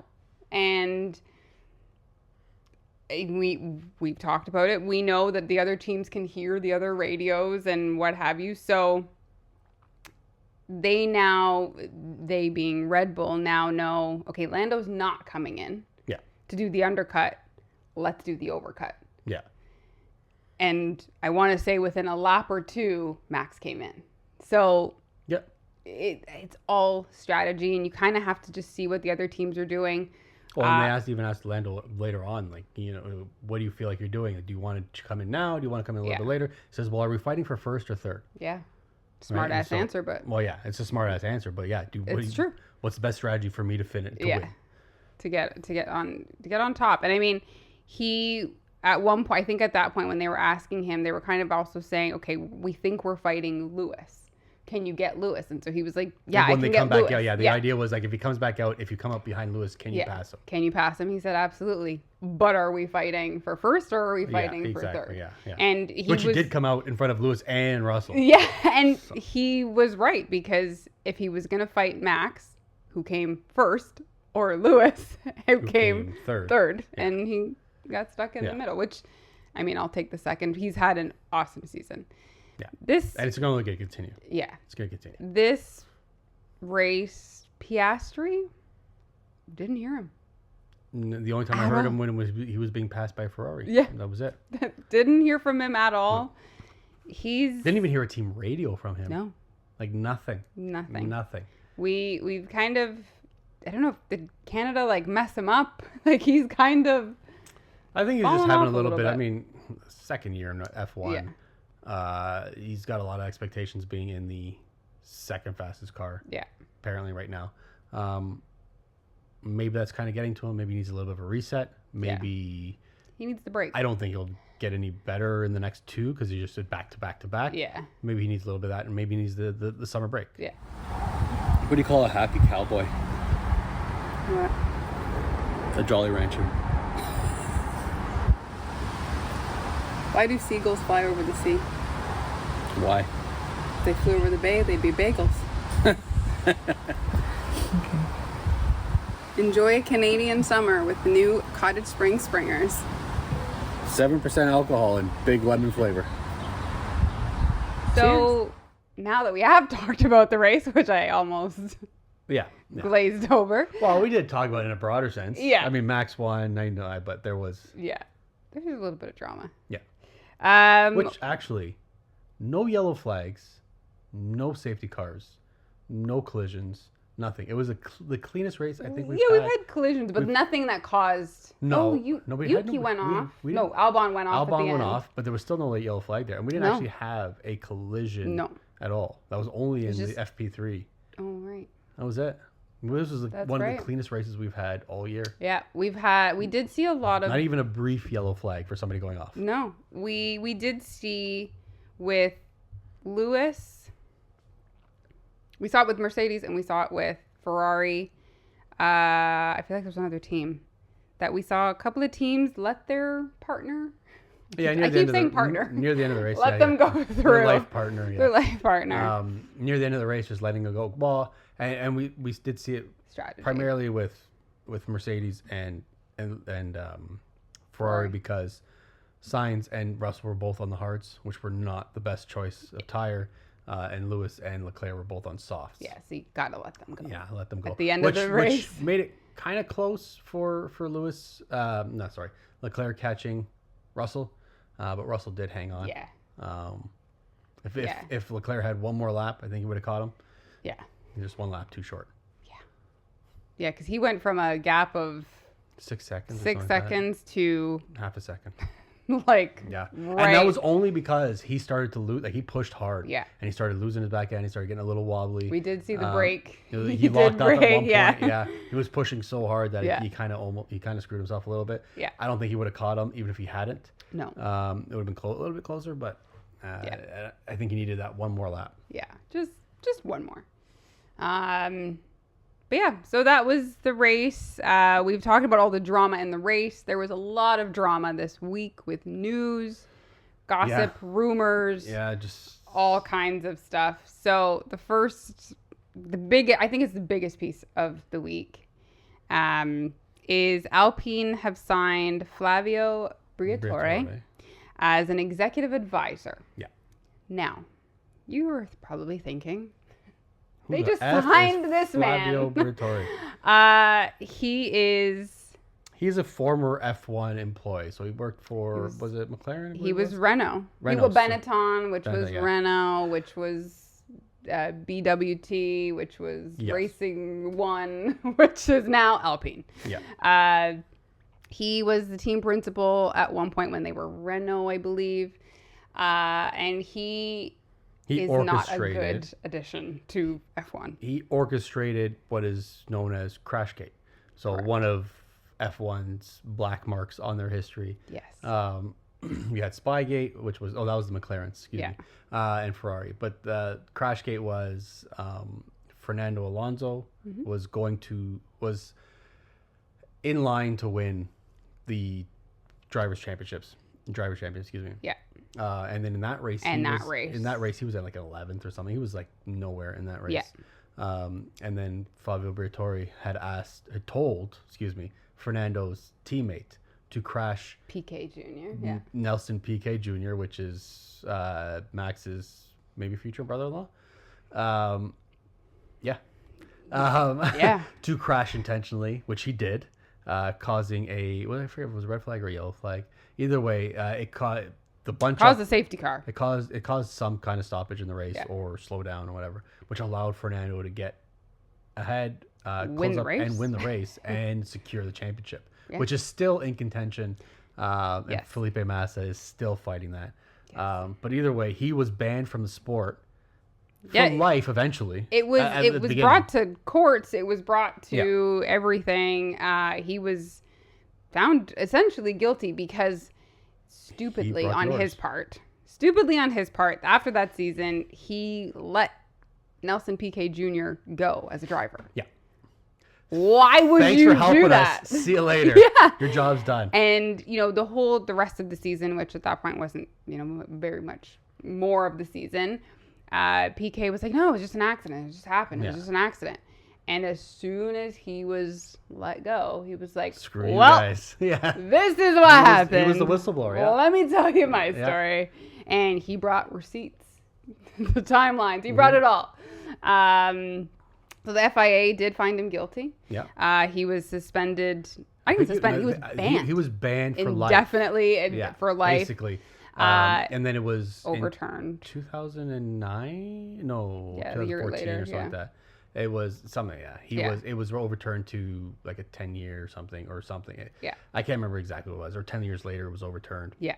And we've talked about it. We know that the other teams can hear the other radios and what have you. So they being Red Bull now know, okay, Lando's not coming in to do the undercut. Let's do the overcut. Yeah. And I want to say within a lap or two, Max came in. So it's all strategy, and you kind of have to just see what the other teams are doing. Well, and they even asked Lando later on, like, what do you feel like you're doing? Do you want to come in now? Do you want to come in a little bit later? He says, well, are we fighting for first or third? Yeah. Smart ass answer, but. Well, yeah, it's a smart ass answer, but yeah. True. What's the best strategy for me to finish? Win? To get on top. And I mean, he, at one point, I think at that point when they were asking him, they were kind of also saying, okay, we think we're fighting Lewis. Can you get Lewis? And so he was like, yeah, I can get Lewis. The idea was like, if he comes back out, if you come up behind Lewis, can you pass him? Can you pass him? He said, absolutely. But are we fighting for first or are we fighting for third? Yeah. And he did come out in front of Lewis and Russell. Yeah, and he was right, because if he was going to fight Max, who came first, or Lewis, who came third, and he got stuck in the middle, which, I mean, I'll take the second. He's had an awesome season. Yeah. And it's going to continue. Yeah. It's going to continue. This race, Piastri, didn't hear him. The only time I heard him when he was being passed by Ferrari. Yeah. That was it. Didn't hear from him at all. No. Didn't even hear a team radio from him. No. Like nothing. We've kind of, I don't know, did Canada like mess him up? Like he's kind of. I think he's just having a little bit. I mean, second year in F1. Yeah. He's got a lot of expectations being in the second fastest car. Yeah. Apparently right now. Maybe that's kind of getting to him. Maybe he needs a little bit of a reset. Maybe he needs the break. I don't think he'll get any better in the next two because he just did back to back to back. Yeah. Maybe he needs a little bit of that, and maybe he needs the summer break. Yeah. What do you call a happy cowboy? What? A Jolly Rancher. Why do seagulls fly over the sea? Why? If they flew over the bay, they'd be bagels. Enjoy a Canadian summer with the new Cottage Springs Springers. 7% alcohol and big lemon flavor. So now that we have talked about the race, which I almost glazed over. Well, we did talk about it in a broader sense. Yeah. I mean, Max won, I know, but there was... Yeah. There's a little bit of drama. Yeah. Which actually, no yellow flags, no safety cars, no collisions, nothing. It was the cleanest race I think we've had. Yeah, we've had collisions, but nothing that caused. No, Yuki went off. No, Albon went off. Albon went off, but there was still no yellow flag there, and we didn't actually have a collision at all. That was only in the FP3. Oh right. That was it. This was one of the cleanest races we've had all year. Yeah, we did see a lot of... Not even a brief yellow flag for somebody going off. No, we did see with Lewis, we saw it with Mercedes and we saw it with Ferrari. I feel like there's another team that we saw a couple of teams let their partner... Yeah, I keep saying partner. Near the end of the race. Let them go through. Their life partner. Yeah. Their life partner. Near the end of the race, just letting it go. Well, and we did see it primarily with Mercedes and Ferrari because Sainz and Russell were both on the hards, which were not the best choice of tire. And Lewis and Leclerc were both on softs. Yeah, so you gotta let them go. Yeah, let them go. At the end of the race. Which made it kind of close for Lewis. Leclerc catching Russell. But Russell did hang on. Yeah. If Leclerc had one more lap, I think he would have caught him. Yeah. Just one lap too short. Yeah. Yeah, because he went from a gap of 6 seconds. 6 seconds to half a second. Right. And that was only because he started to lose. Like he pushed hard. Yeah. And he started losing his back end. He started getting a little wobbly. We did see the break. He locked up at one point. Yeah. He was pushing so hard that he kind of screwed himself a little bit. Yeah. I don't think he would have caught him even if he hadn't. No. It would have been a little bit closer, but I think he needed that one more lap. Yeah. Just one more. But yeah, so that was the race. We've talked about all the drama in the race. There was a lot of drama this week with news, gossip, rumors. Yeah, just all kinds of stuff. So I think it's the biggest piece of the week, is Alpine have signed Flavio Briatore as an executive advisor. Yeah. Now, you were probably thinking, They just signed this Flavio man. Briatore. He's a former F1 employee. So he worked for, was it McLaren? He was Renault. Renault. Benetton, which was Renault, which was BWT, which was Racing One, which is now Alpine. Yeah. He was the team principal at one point when they were Renault, I believe. And he is not a good addition to F1. He orchestrated what is known as Crashgate. So Correct. One of F1's black marks on their history. Yes. You had Spygate, which was, that was the McLaren, excuse me, and Ferrari. But Crashgate was Fernando Alonso was in line to win the drivers' championship, excuse me. Yeah. And then in that race, he was at like 11th or something. He was like nowhere in that race. Yeah. And then Flavio Briatore had told Fernando's teammate to crash Piquet Jr. Yeah. Nelson Piquet Jr., which is Max's maybe future brother-in-law. To crash intentionally, which he did, causing I forget if it was a red flag or a yellow flag. Either way, it caused a safety car. It caused some kind of stoppage in the race or slow down or whatever, which allowed Fernando to get ahead, win the race and secure the championship, which is still in contention. And Felipe Massa is still fighting that. Yes. But either way, he was banned from the sport for life eventually. It was brought to courts. It was brought to everything. He was found essentially guilty because stupidly on his part, after that season, he let Nelson Piquet Jr. go as a driver. Yeah. Why would Thanks you for helping do that? Us. See you later. Your job's done. And the rest of the season, which at that point wasn't very much more of the season, Piquet was like, no, it was just an accident. It just happened. It was just an accident. And as soon as he was let go, he was like, screw you guys. Yeah. This is what happened. He was the whistleblower. Yeah. Well, let me tell you my story. And he brought receipts, the timelines. He brought it all. So the FIA did find him guilty. Yeah. He was suspended. He was banned. He was banned for life. Indefinitely for life. Basically. And then it was overturned. 2009? No. Yeah, 2014 a year later, or something like that. It was something, It was overturned to like a 10-year something. I can't remember exactly what it was. Or 10 years later, it was overturned. Yeah.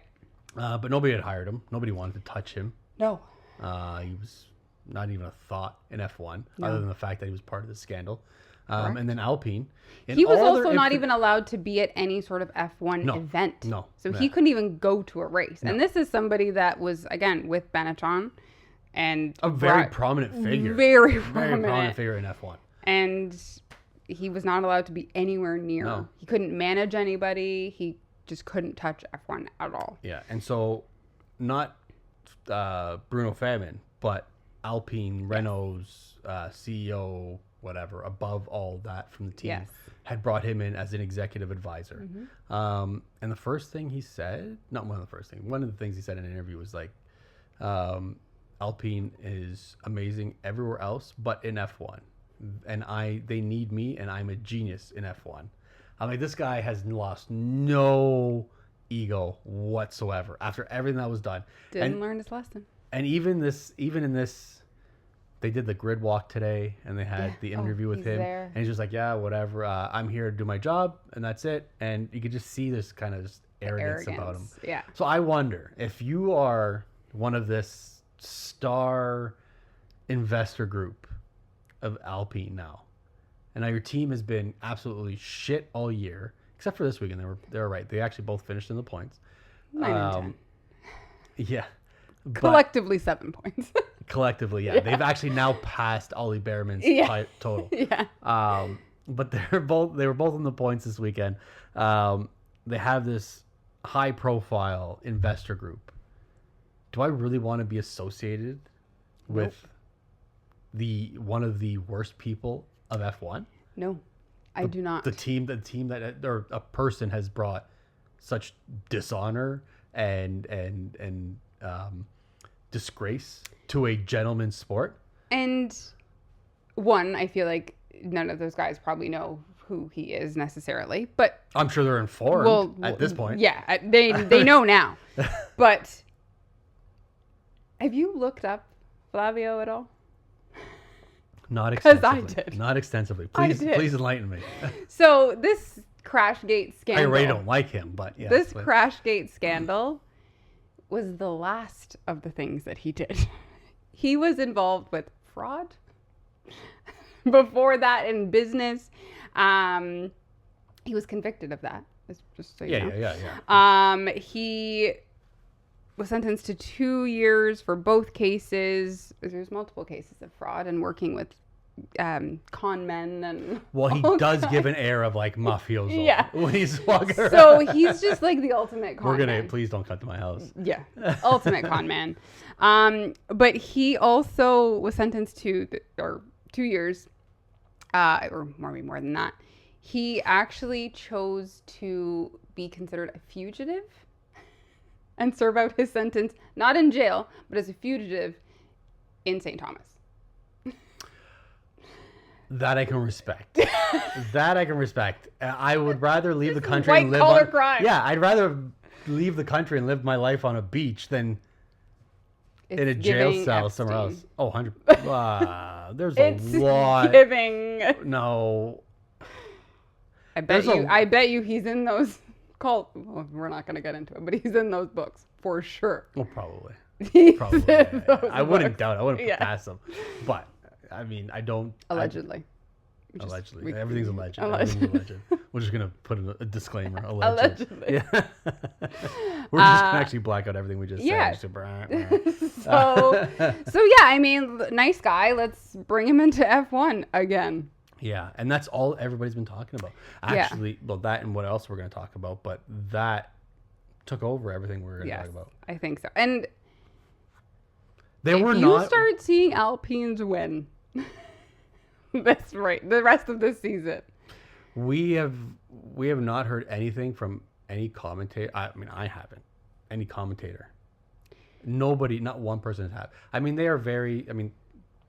But nobody had hired him. Nobody wanted to touch him. No. He was not even a thought in F1, other than the fact that he was part of the scandal. And then Alpine. He was also not even allowed to be at any sort of F1 event. No. So he couldn't even go to a race. No. And this is somebody that was, again, with Benetton. And a very prominent figure. Very prominent figure in F1. And he was not allowed to be anywhere near. No. He couldn't manage anybody. He just couldn't touch F1 at all. Yeah. And so not Bruno Famin, but Alpine, Renault's CEO, whatever, above all that from the team, had brought him in as an executive advisor. Mm-hmm. And the first thing he said, one of the things he said in an interview was like, Alpine is amazing everywhere else but in F1, and they need me, and I'm a genius in F1. I'm like, this guy has lost no ego whatsoever after everything that was done. Didn't learn his lesson. And even in this, they did the grid walk today, and they had the interview with him, and he's just like, yeah, whatever. I'm here to do my job, and that's it. And you could just see this kind of just arrogance about him. Yeah. So I wonder if you are one of this star investor group of Alpine now, and now your team has been absolutely shit all year, except for this weekend. They were right. They actually both finished in the points. 9 and 10. Yeah. Collectively 7 points. Collectively, yeah. They've actually now passed Ollie Behrman's total. Yeah. But they were both in the points this weekend. They have this high profile investor group. Do I really want to be associated with one of the worst people of F1? No, I do not. The team that or a person has brought such dishonor and disgrace to a gentleman's sport. And one, I feel like none of those guys probably know who he is necessarily, but I'm sure they're informed at this point. Yeah, they know now. But have you looked up Flavio at all? Not extensively. Because I did. Not extensively. Please enlighten me. So this Crashgate scandal. I already don't like him, but yeah. This Crashgate scandal was the last of the things that he did. He was involved with fraud before that in business. He was convicted of that. Just so you know. Yeah. He was sentenced to 2 years for both cases. There's multiple cases of fraud and working with con men and. Well, he does give an air of like mafioso. Yeah. When he's walking around. So he's just like the ultimate con man. Please don't come to my house. Yeah, ultimate con man. But he also was sentenced to 2 years, or maybe more than that. He actually chose to be considered a fugitive and serve out his sentence, not in jail, but as a fugitive in St. Thomas. That I can respect. I would rather leave the country and live white-collar crime. Yeah, I'd rather leave the country and live my life on a beach than in a jail cell somewhere else. Oh, 100. There's a lot. Giving. No. I bet you he's in those well, we're not going to get into it, but he's in those books for sure. Well, probably. Yeah. I wouldn't doubt it. I wouldn't put past him. But I mean, I don't. Allegedly. Everything's alleged. Everything's alleged. We're just going to put a disclaimer. Allegedly. Yeah. We're just going to actually black out everything we just said. So yeah, I mean, nice guy. Let's bring him into F1 again. Yeah, and that's all everybody's been talking about. Actually, well, that and what else we're going to talk about, but that took over everything we were going to talk about. I think so. And you start seeing Alpines win, that's right, the rest of this season. We have not heard anything from any commentator. I mean, I haven't. Any commentator. Nobody, not one person has had. I mean, they're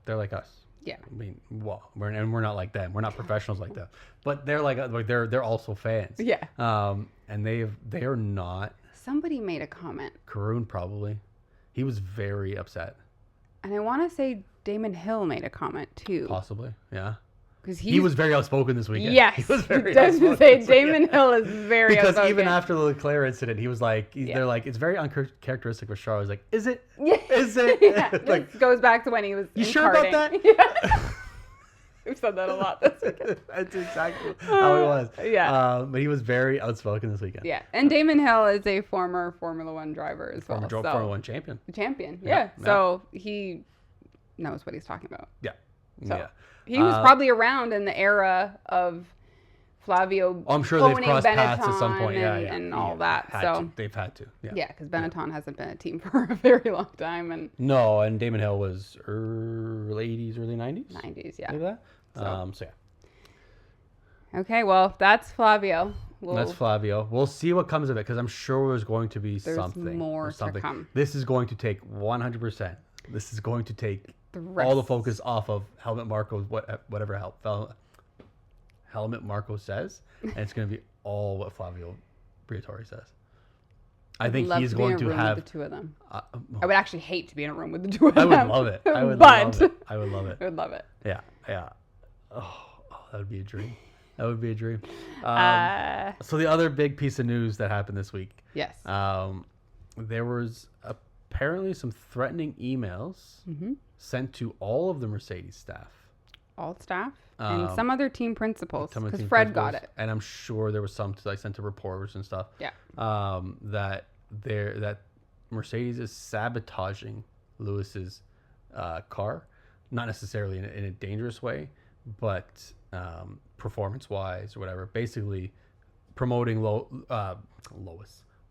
like us. Yeah. I mean, well, we're not like them. We're not professionals like them. But they're like they're also fans. Yeah. And they are not. Somebody made a comment. Karoon probably. He was very upset. And I want to say Damon Hill made a comment too. Possibly, yeah. Because he was very outspoken this weekend. Yes, he was very outspoken. Say Damon Hill is very because outspoken. even after the Leclerc incident, he was like, they're like, it's very uncharacteristic for Charles. Like, is it? Yeah. Is it? Yeah. Like, this goes back to when he was. You sure karting. about that? Yeah. We've said that a lot this weekend. That's exactly how it was. Yeah. But he was very outspoken this weekend. Yeah, and Damon Hill is a former Formula One driver as well. Formula One champion. Yeah. So he knows what he's talking about. Yeah. So yeah. he was probably around in the era of Flavio. I'm sure they've crossed paths at some point. And all that. They've had to. Yeah, because Benetton hasn't been a team for a very long time. And Damon Hill was early 80s, early 90s? 90s, yeah. Maybe that? So yeah. Okay, well, that's Flavio. That's Flavio. We'll see what comes of it because I'm sure there's going to be something. More to come. This is going to take 100%. This is going to take all the focus off of Helmut Marko, whatever Helmut Marko says, and it's going to be all what Flavio Briatore says. I think he's going to have the two of them. I would actually hate to be in a room with the two of them. I would love it. I would love it. I would love it. Yeah. Oh, that would be a dream. That would be a dream. So the other big piece of news that happened this week. Yes. There was apparently some threatening emails sent to all of the Mercedes staff. All staff? And some other team principals. Because Fred got it. And I'm sure there was some sent to reporters and stuff. Yeah. That Mercedes is sabotaging Lewis's car. Not necessarily in a dangerous way, but performance-wise or whatever. Basically, promoting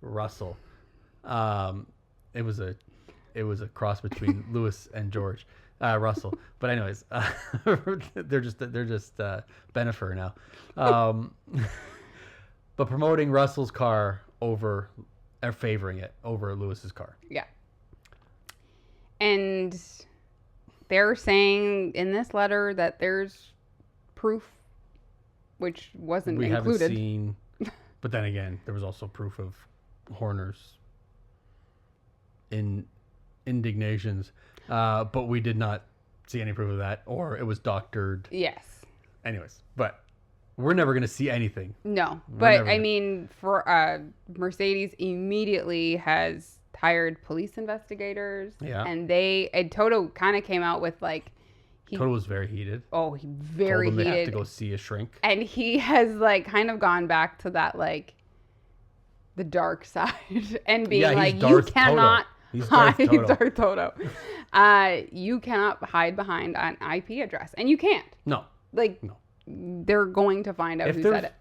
Russell. It was a cross between Lewis and George Russell. But anyways, they're just Benefer now. But promoting Russell's car over, or favoring it over Lewis's car. Yeah. And they're saying in this letter that there's proof, which wasn't we included. Haven't seen, but then again, there was also proof of Horner's indignations, but we did not see any proof of that, or it was doctored. Yes. Anyways, but we're never going to see anything. No, but I mean, for Mercedes immediately has hired police investigators. Yeah. And Toto kind of came out with like, Toto was very heated. Oh, he very told them heated. They have to go see a shrink. And he has like kind of gone back to that like the dark side and being like, you cannot hide Darth Toto. You cannot hide behind an IP address, and you can't. No. Like, no. They're going to find out who said it.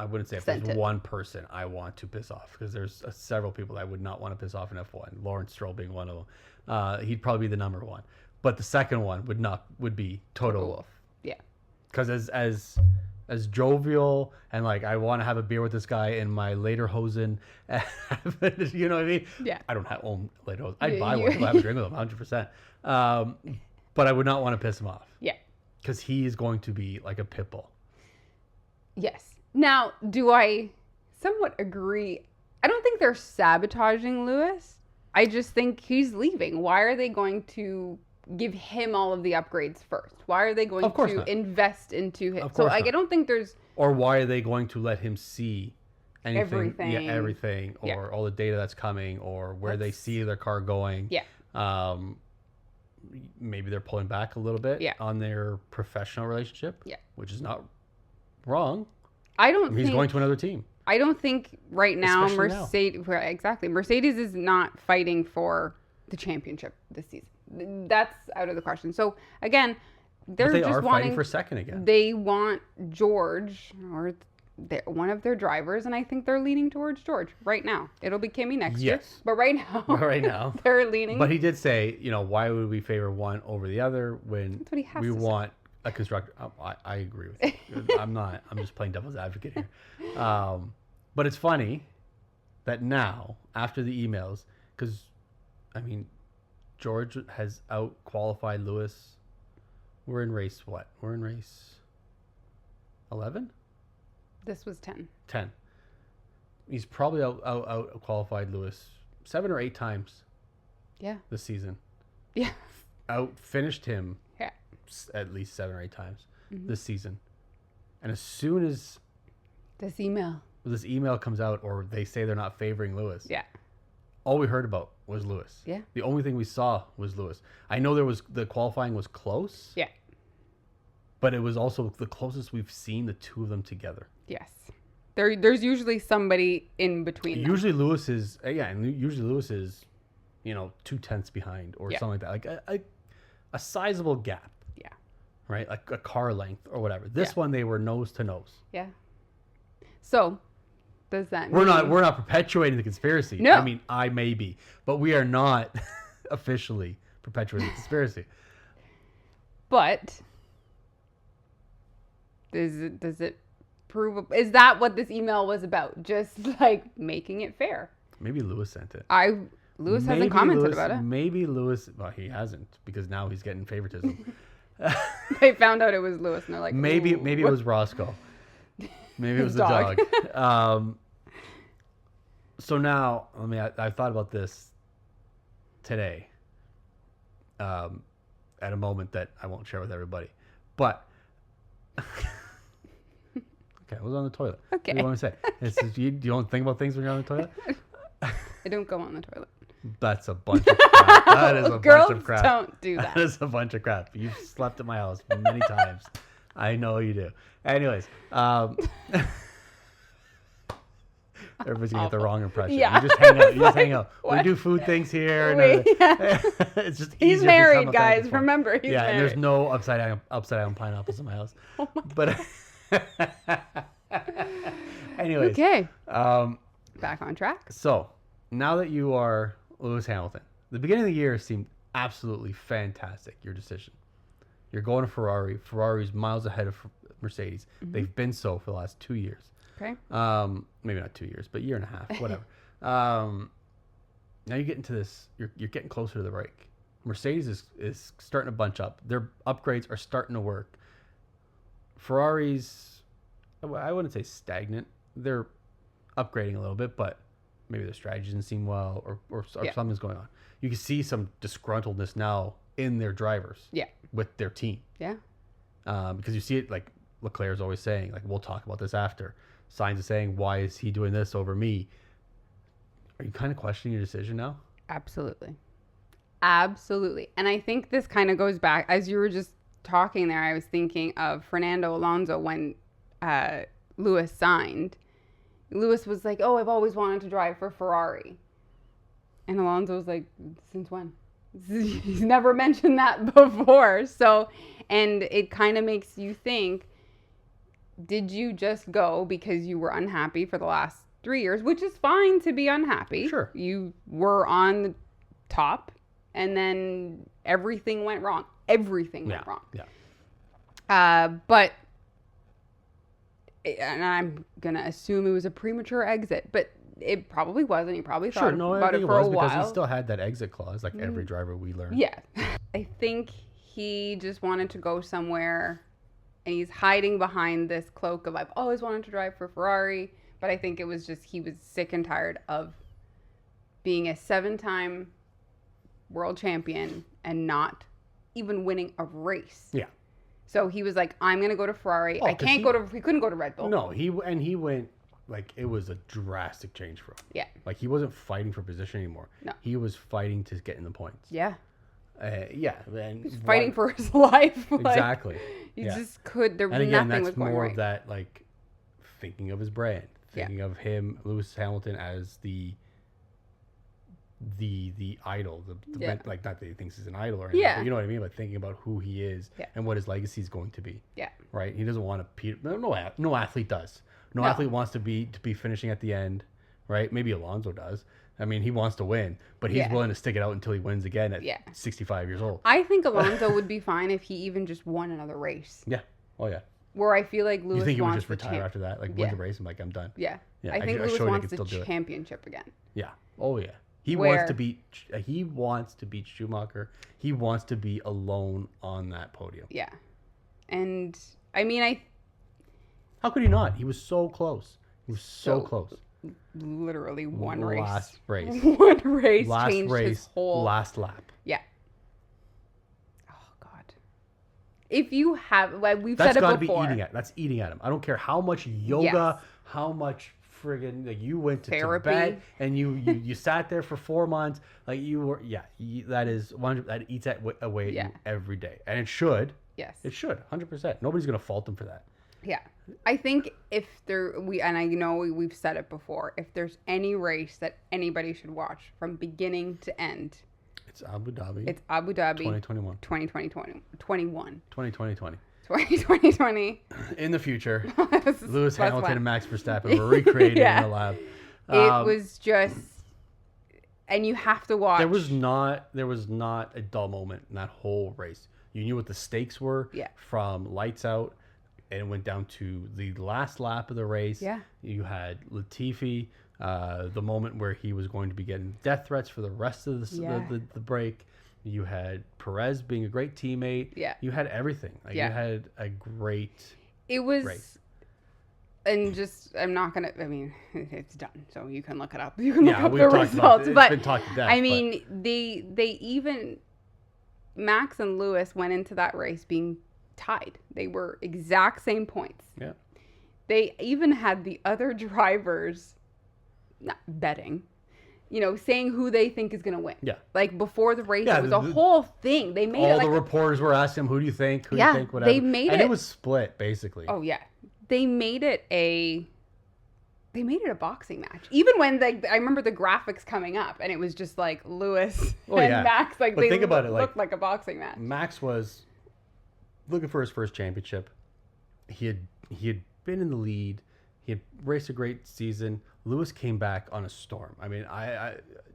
I wouldn't say if there's one person I want to piss off, because there's several people I would not want to piss off in F1. Lawrence Stroll being one of them. He'd probably be the number one. But the second one would be Toto Wolff. Yeah. Because as jovial and like I want to have a beer with this guy in my lederhosen, you know what I mean? Yeah. I don't own lederhosen. I'd buy one. I'll have a drink with him, 100%. But I would not want to piss him off. Yeah. Because he is going to be like a pit bull. Yes. Now, do I somewhat agree? I don't think they're sabotaging Lewis. I just think he's leaving. Why are they going to give him all of the upgrades first? Why are they going to invest into him? So like, I don't think there's... Or why are they going to let him see anything? Everything. Yeah, everything. Or all the data that's coming, or where they see their car going. Yeah. Maybe they're pulling back a little bit on their professional relationship. Yeah. Which is not wrong. He's going to another team. I don't think right now Mercedes is not fighting for the championship this season. That's out of the question. So again, they are fighting for second again. They want George or one of their drivers, and I think they're leaning towards George right now. It'll be Kimi next year, but right now, they're leaning. But he did say, why would we favor one over the other when we want a constructor? I agree with you. I'm just playing devil's advocate here. But it's funny that now, after the emails, because, George has out-qualified Lewis. We're in race what? We're in race 11? This was 10. 10. He's probably out-qualified Lewis 7 or 8 times. Yeah. This season. Yeah. Out-finished him. Yeah. At least 7 or 8 times this season. And as soon as this email comes out, or they say they're not favoring Lewis. Yeah. All we heard about was Lewis. Yeah. The only thing we saw was Lewis. I know the qualifying was close. Yeah. But it was also the closest we've seen the two of them together. Yes. There's usually somebody in between them. Usually Lewis is 2/10 behind or something like that. Like a sizable gap. Yeah. Right? Like a car length or whatever. This one they were nose to nose. Yeah. So does that mean we're not perpetuating the conspiracy. No. I may be, but we are not officially perpetuating the conspiracy. But does it prove? Is that what this email was about? Just like making it fair? Maybe Lewis sent it. Lewis hasn't commented about it. Maybe Lewis. Well, he hasn't, because now he's getting favoritism. They found out it was Lewis, and they're like, maybe it was Roscoe. Maybe it was the dog. So now, I thought about this today. At a moment that I won't share with everybody, but. Okay, I was on the toilet. Okay. What do you want to say? You don't think about things when you're on the toilet? I don't go on the toilet. That's a bunch of crap. That is a bunch of crap. Girls don't do that. That is a bunch of crap. You've slept at my house many times. I know you do. Anyways, everybody's gonna get the wrong impression. Yeah. You just hang out. What? We do food things here. It's just he's married, guys. Remember, he's married. And there's no upside down pineapples in my house. Oh my but anyways, okay. Back on track. So now that you are Lewis Hamilton, the beginning of the year seemed absolutely fantastic. Your decision. You're going to Ferrari. Ferrari's miles ahead of Mercedes. Mm-hmm. They've been so for the last 2 years. Okay. Maybe not 2 years, but 1.5 years, whatever. Now you get into this. You're getting closer to the break. Mercedes is starting to bunch up. Their upgrades are starting to work. Ferrari's, I wouldn't say stagnant. They're upgrading a little bit, but maybe their strategy doesn't seem well, or something's going on. You can see some disgruntledness now in their drivers. Yeah. With their team. Yeah. Because you see it, like Leclerc's always saying, like, we'll talk about this after. Sainz is saying, why is he doing this over me? Are you kind of questioning your decision now? Absolutely. Absolutely. And I think this kind of goes back, as you were just talking there, I was thinking of Fernando Alonso when Lewis signed. Lewis was like, oh, I've always wanted to drive for Ferrari. And Alonso was like, since when? He's never mentioned that before. So, and it kind of makes you think, did you just go because you were unhappy for the last 3 years, which is fine to be unhappy. Sure. You were on the top and then everything went wrong. Everything went wrong. Yeah. But, and I'm going to assume it was a premature exit, but it probably wasn't. He probably thought about it for a while. Because he still had that exit clause, like every driver we learned. Yeah. I think he just wanted to go somewhere, and he's hiding behind this cloak of, I've always wanted to drive for Ferrari. But I think it was just, he was sick and tired of being a 7-time world champion and not even winning a race. Yeah. So he was like, I'm going to go to Ferrari. He couldn't go to Red Bull. No, he went, like, it was a drastic change for him. Yeah. Like, he wasn't fighting for position anymore. No. He was fighting to get in the points. Yeah. Yeah. And He's fighting for his life. Exactly. He just could. There was again, nothing that's was going more right. of that, like, thinking of his brand. Thinking of him, Lewis Hamilton, as the idol. Like, not that he thinks he's an idol or anything, but you know what I mean? But thinking about who he is and what his legacy is going to be. Yeah. Right? He doesn't want to... No athlete does. No athlete wants to be finishing at the end, right? Maybe Alonso does. I mean, he wants to win, but he's willing to stick it out until he wins again at 65 years old. I think Alonso would be fine if he even just won another race. Yeah. Oh, yeah. Where I feel like Lewis You think he would wants just retire after that? Like, win the race and like, I'm done. Yeah. I think Lewis wants the championship again. Yeah. Oh, yeah. He wants to beat Schumacher. He wants to be alone on that podium. Yeah. And, I mean, how could he not? He was so close. He was so close. Literally one race. Last race. One race last changed race, his whole... Last lap. Yeah. Oh, God. If you have... Like, we've said it before. That's got to be eating at. That's eating at him. I don't care how much yoga, how much friggin'... Like, you went to therapy. Tibet and you sat there for 4 months. Like, you were... Yeah. That is... That eats away at you every day. And it should. Yes. It should. 100%. Nobody's going to fault him for that. Yeah. I think if and I know we've said it before, if there's any race that anybody should watch from beginning to end, it's Abu Dhabi. 2021. 2020. In the future, Lewis Hamilton and Max Verstappen were recreated in the lab. It was just, and you have to watch. There was not a dull moment in that whole race. You knew what the stakes were from lights out. And it went down to the last lap of the race. Yeah. You had Latifi, the moment where he was going to be getting death threats for the rest of the break. You had Perez being a great teammate. Yeah. You had everything. You had a great race. And just, I'm not going to, I mean, it's done. So you can look it up. You can look up the results. But, been talked to death, I mean, they even, Max and Lewis went into that race being tied. They were exact same points. Yeah. They even had the other drivers not betting, saying who they think is going to win. Yeah. Like before the race, it was a whole thing. They made all the reporters were asking them, who do you think? Who do you think? Whatever. They made and it was split basically. Oh yeah. They made it a boxing match. Even when I remember the graphics coming up and it was just like Lewis and Max, like, but think about it, looked like a boxing match. Max was looking for his first championship. He had been in the lead. He had raced a great season. Lewis came back on a storm. I mean,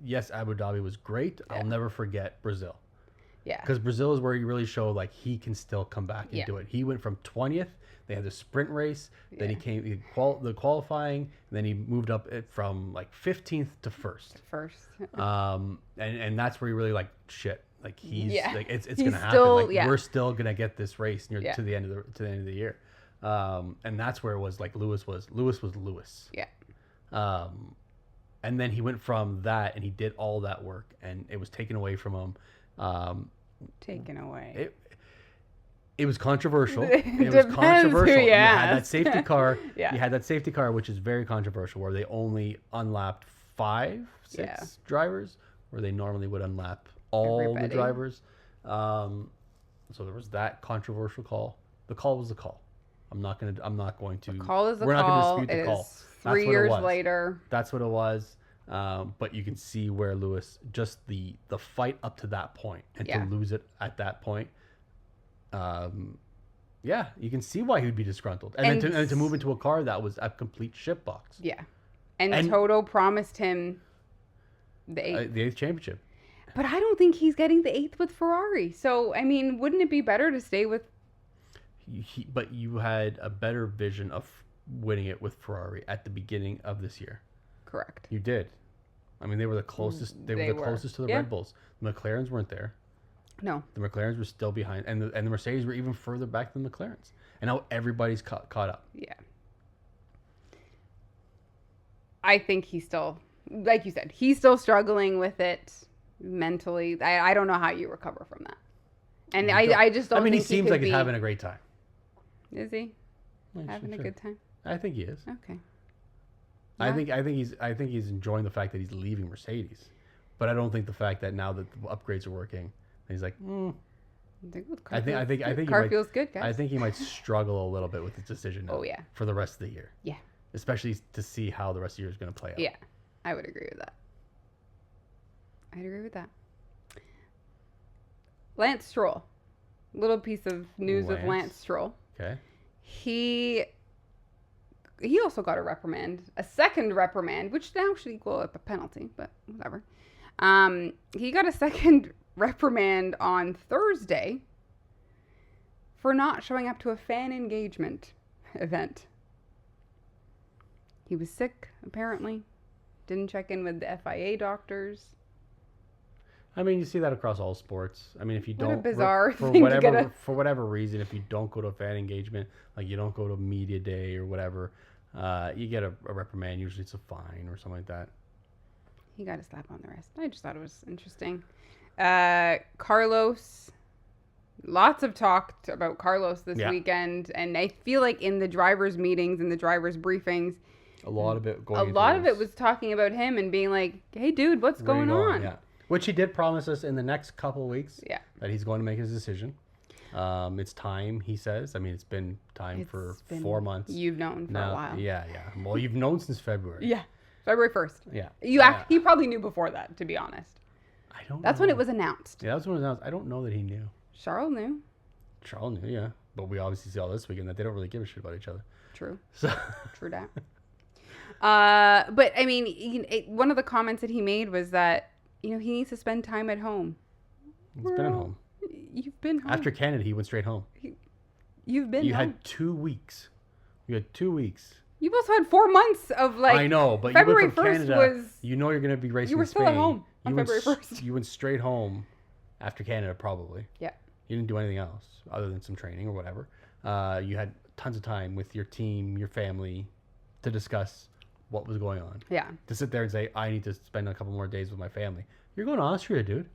yes, Abu Dhabi was great. Yeah. I'll never forget Brazil. Yeah. Because Brazil is where he really showed like he can still come back and do it. He went from 20th. They had the sprint race. Then he came the qualifying. And then he moved up from like 15th to first. And that's where he really like shit. Like he's like it's He's gonna happen. still, Like we're still gonna get this race near to the end of the year. And that's where it was like Lewis was Lewis. Yeah. And then he went from that and he did all that work and it was taken away from him. Taken away. It was controversial. It was controversial. You had that safety car. Yeah. You had that safety car, which is very controversial, where they only unlapped 6 drivers, where they normally would unlap all the drivers. So there was that controversial call. The call was the call. I'm not going to. The call is the we're call. Not going to dispute the call. Is 3 years later. That's what it was. But you can see where Lewis, just the fight up to that point, and to lose it at that point. You can see why he would be disgruntled, and then to move into a car that was a complete shitbox. Yeah, and Toto promised him the 8th championship. But I don't think he's getting the 8th with Ferrari. So I mean, wouldn't it be better to stay with? But you had a better vision of winning it with Ferrari at the beginning of this year. Correct. You did. I mean, they were the closest. They were the closest to the Red Bulls. The McLarens weren't there. No. The McLarens were still behind, and the Mercedes were even further back than the McLarens. And now everybody's caught up. Yeah. I think he's still, like you said, he's still struggling with it mentally. I don't know how you recover from that. And I just don't think he seems like he's having a great time. Is he? Having a good time? I think he is. Okay. I think he's enjoying the fact that he's leaving Mercedes. But I don't think the fact that now that the upgrades are working, he's like, I think car feels good, guys. I think he might struggle a little bit with his decision now. Oh, yeah. For the rest of the year. Yeah. Especially to see how the rest of the year is going to play out. Yeah. I would agree with that. I'd agree with that. Lance Stroll. Little piece of news with Lance Stroll. Okay. He also got a reprimand, a second reprimand, which now should equal a penalty, but whatever. He got a second reprimand on Thursday for not showing up to a fan engagement event. He was sick, apparently. Didn't check in with the FIA doctors. I mean, you see that across all sports. I mean, if you don't, what a bizarre for thing for whatever reason, if you don't go to a fan engagement, like you don't go to a media day or whatever, you get a reprimand. Usually, it's a fine or something like that. He got a slap on the wrist. I just thought it was interesting. Carlos, lots of talk about Carlos this weekend, and I feel like in the drivers' meetings and the drivers' briefings, a lot of it was talking about him and being like, "Hey, dude, what's going on?" Yeah. Which he did promise us in the next couple of weeks. Yeah. That he's going to make his decision. It's time, he says. I mean, it's been time for 4 months. You've known for a while. Yeah. Well, you've known since February. Yeah. February 1st. Yeah. He probably knew before that, to be honest. I don't know. That's when it was announced. Yeah, that's when it was announced. I don't know that he knew. Charles knew, yeah. But we obviously see all this weekend that they don't really give a shit about each other. True. So. True that. But, I mean, one of the comments that he made was that, he needs to spend time at home. He's been at home. You've been home. After Canada, he went straight home. You've been home. You had 2 weeks. You had 2 weeks. You've also had 4 months of I know, but February you went from 1st Canada. was. You know you're going to be racing. You were in still Spain. at home on February 1st. You went straight home after Canada, probably. Yeah. You didn't do anything else other than some training or whatever. You had tons of time with your team, your family, to discuss what was going on. Yeah. To sit there and say, I need to spend a couple more days with my family. You're going to Austria, dude.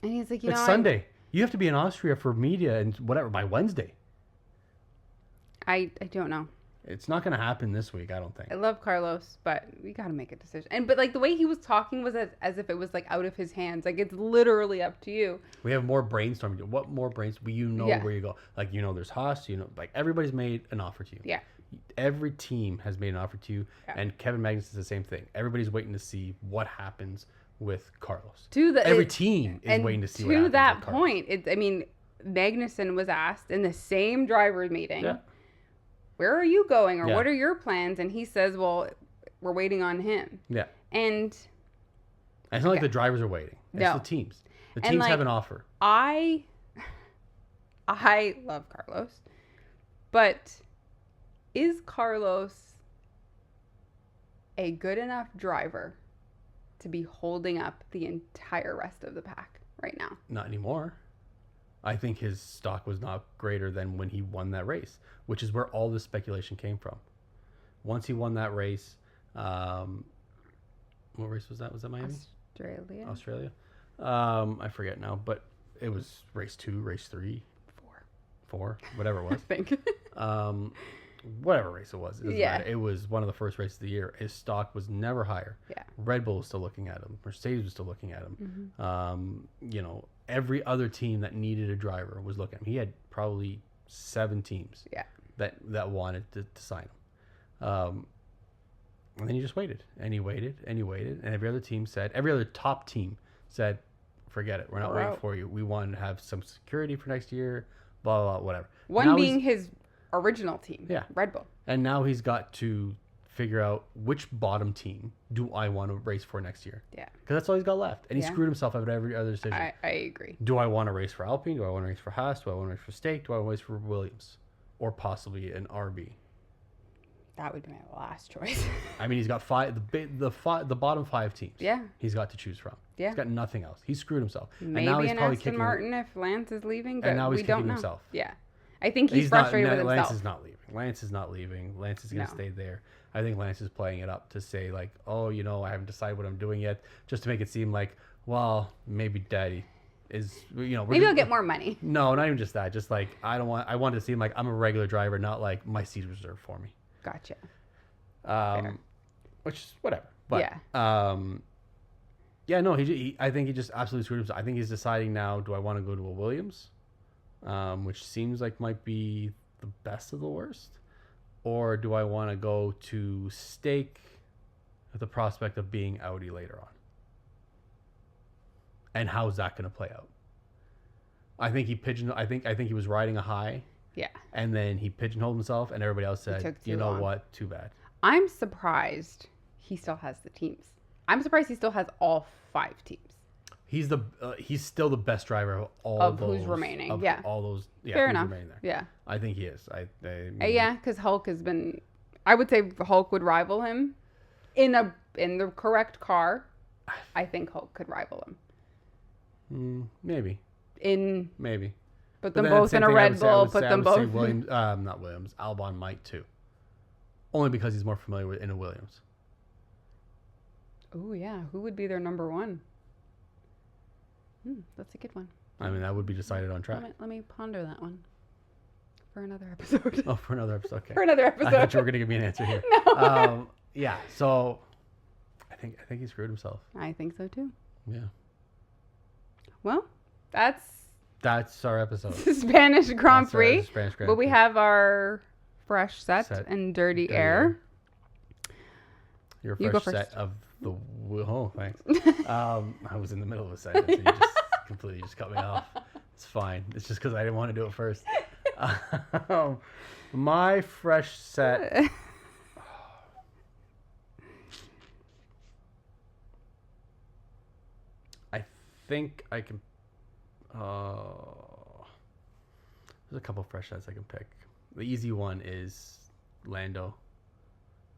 And he's like, it's Sunday. You have to be in Austria for media and whatever by Wednesday. I don't know. It's not going to happen this week, I don't think. I love Carlos, but we got to make a decision. But the way he was talking was as if it was out of his hands. It's literally up to you. We have more brainstorming. What more brainstorming? You know where you go. There's Haas. Everybody's made an offer to you. Yeah. Every team has made an offer to you, and Kevin Magnus is the same thing. Everybody's waiting to see what happens with Carlos. Every team is waiting to see what happens with Carlos. To that point, Magnussen was asked in the same driver's meeting, where are you going, or what are your plans? And he says, well, we're waiting on him. Yeah. And it's not like the drivers are waiting. It's the teams. The teams have an offer. I love Carlos, but is Carlos a good enough driver to be holding up the entire rest of the pack right now. Not anymore. I think his stock was not greater than when he won that race, which is where all this speculation came from. Once he won that race, what race was that? Was that Miami? Australia. I forget now, but it was race 2, race 3, 4, whatever it was. I think. Whatever race it was. It doesn't matter. It was one of the first races of the year. His stock was never higher. Yeah. Red Bull was still looking at him. Mercedes was still looking at him. Mm-hmm. Every other team that needed a driver was looking at him. He had probably 7 teams that wanted to sign him. And then he just waited. And he waited. And he waited. And every other top team said, forget it. We're not waiting for you. We want to have some security for next year. Blah, blah, blah, whatever. One being his original team, Red Bull. And now he's got to figure out which bottom team do I want to race for next year. Yeah. Because that's all he's got left. And he screwed himself out of every other decision. I agree. Do I want to race for Alpine? Do I want to race for Haas? Do I want to race for Stake? Do I want to race for Williams? Or possibly an RB? That would be my last choice. I mean, he's got the bottom 5 teams. Yeah. He's got to choose from. Yeah. He's got nothing else. He screwed himself. Maybe and now he's an probably Aston Martin if Lance is leaving, but and now he's we don't kicking know. himself. Yeah. I think he's frustrated with himself. Lance is not leaving. Lance is going to stay there. I think Lance is playing it up to say like, oh, I haven't decided what I'm doing yet, just to make it seem like, well, maybe Daddy is, maybe I'll get more money. No, not even just that. Just like I want to seem like I'm a regular driver, not like my seat reserved for me. Gotcha. Which is whatever. But no, I think he just absolutely screwed himself. I think he's deciding now, do I want to go to a Williams, which seems like might be the best of the worst, or do I want to go to Stake with the prospect of being Audi later on? And how's that going to play out? I think he was riding a high. Yeah. And then he pigeonholed himself, and everybody else said, "You know what? Too bad." I'm surprised he still has the teams. I'm surprised he still has all 5 teams. He's still the best driver of all of those, who's remaining. all those. Yeah, fair enough. Remaining there. Yeah, I think he is. I mean, yeah, because Hulk has been. I would say Hulk would rival him in the correct car. I think Hulk could rival him. Maybe. Maybe. Put them both in a Red Bull. Put them both. Williams, not Williams. Albon might too. Only because he's more familiar in a Williams. Oh yeah, who would be their number 1? That's a good one. I mean, that would be decided on track. Let me ponder that one for another episode. Oh, for another episode. Okay. For another episode. I thought you were going to give me an answer here. No. Yeah. So, I think he screwed himself. I think so too. Yeah. Well, that's our episode. Spanish Grand Prix. Spanish Grand but we Prix. have our fresh set and dirty air. Your You fresh go first. set of the. Oh, thanks. I was in the middle of a sentence. And you just completely cut me off. It's fine. It's just because I didn't want to do it first. My fresh set. I think I can. There's a couple fresh sets I can pick. The easy one is Lando.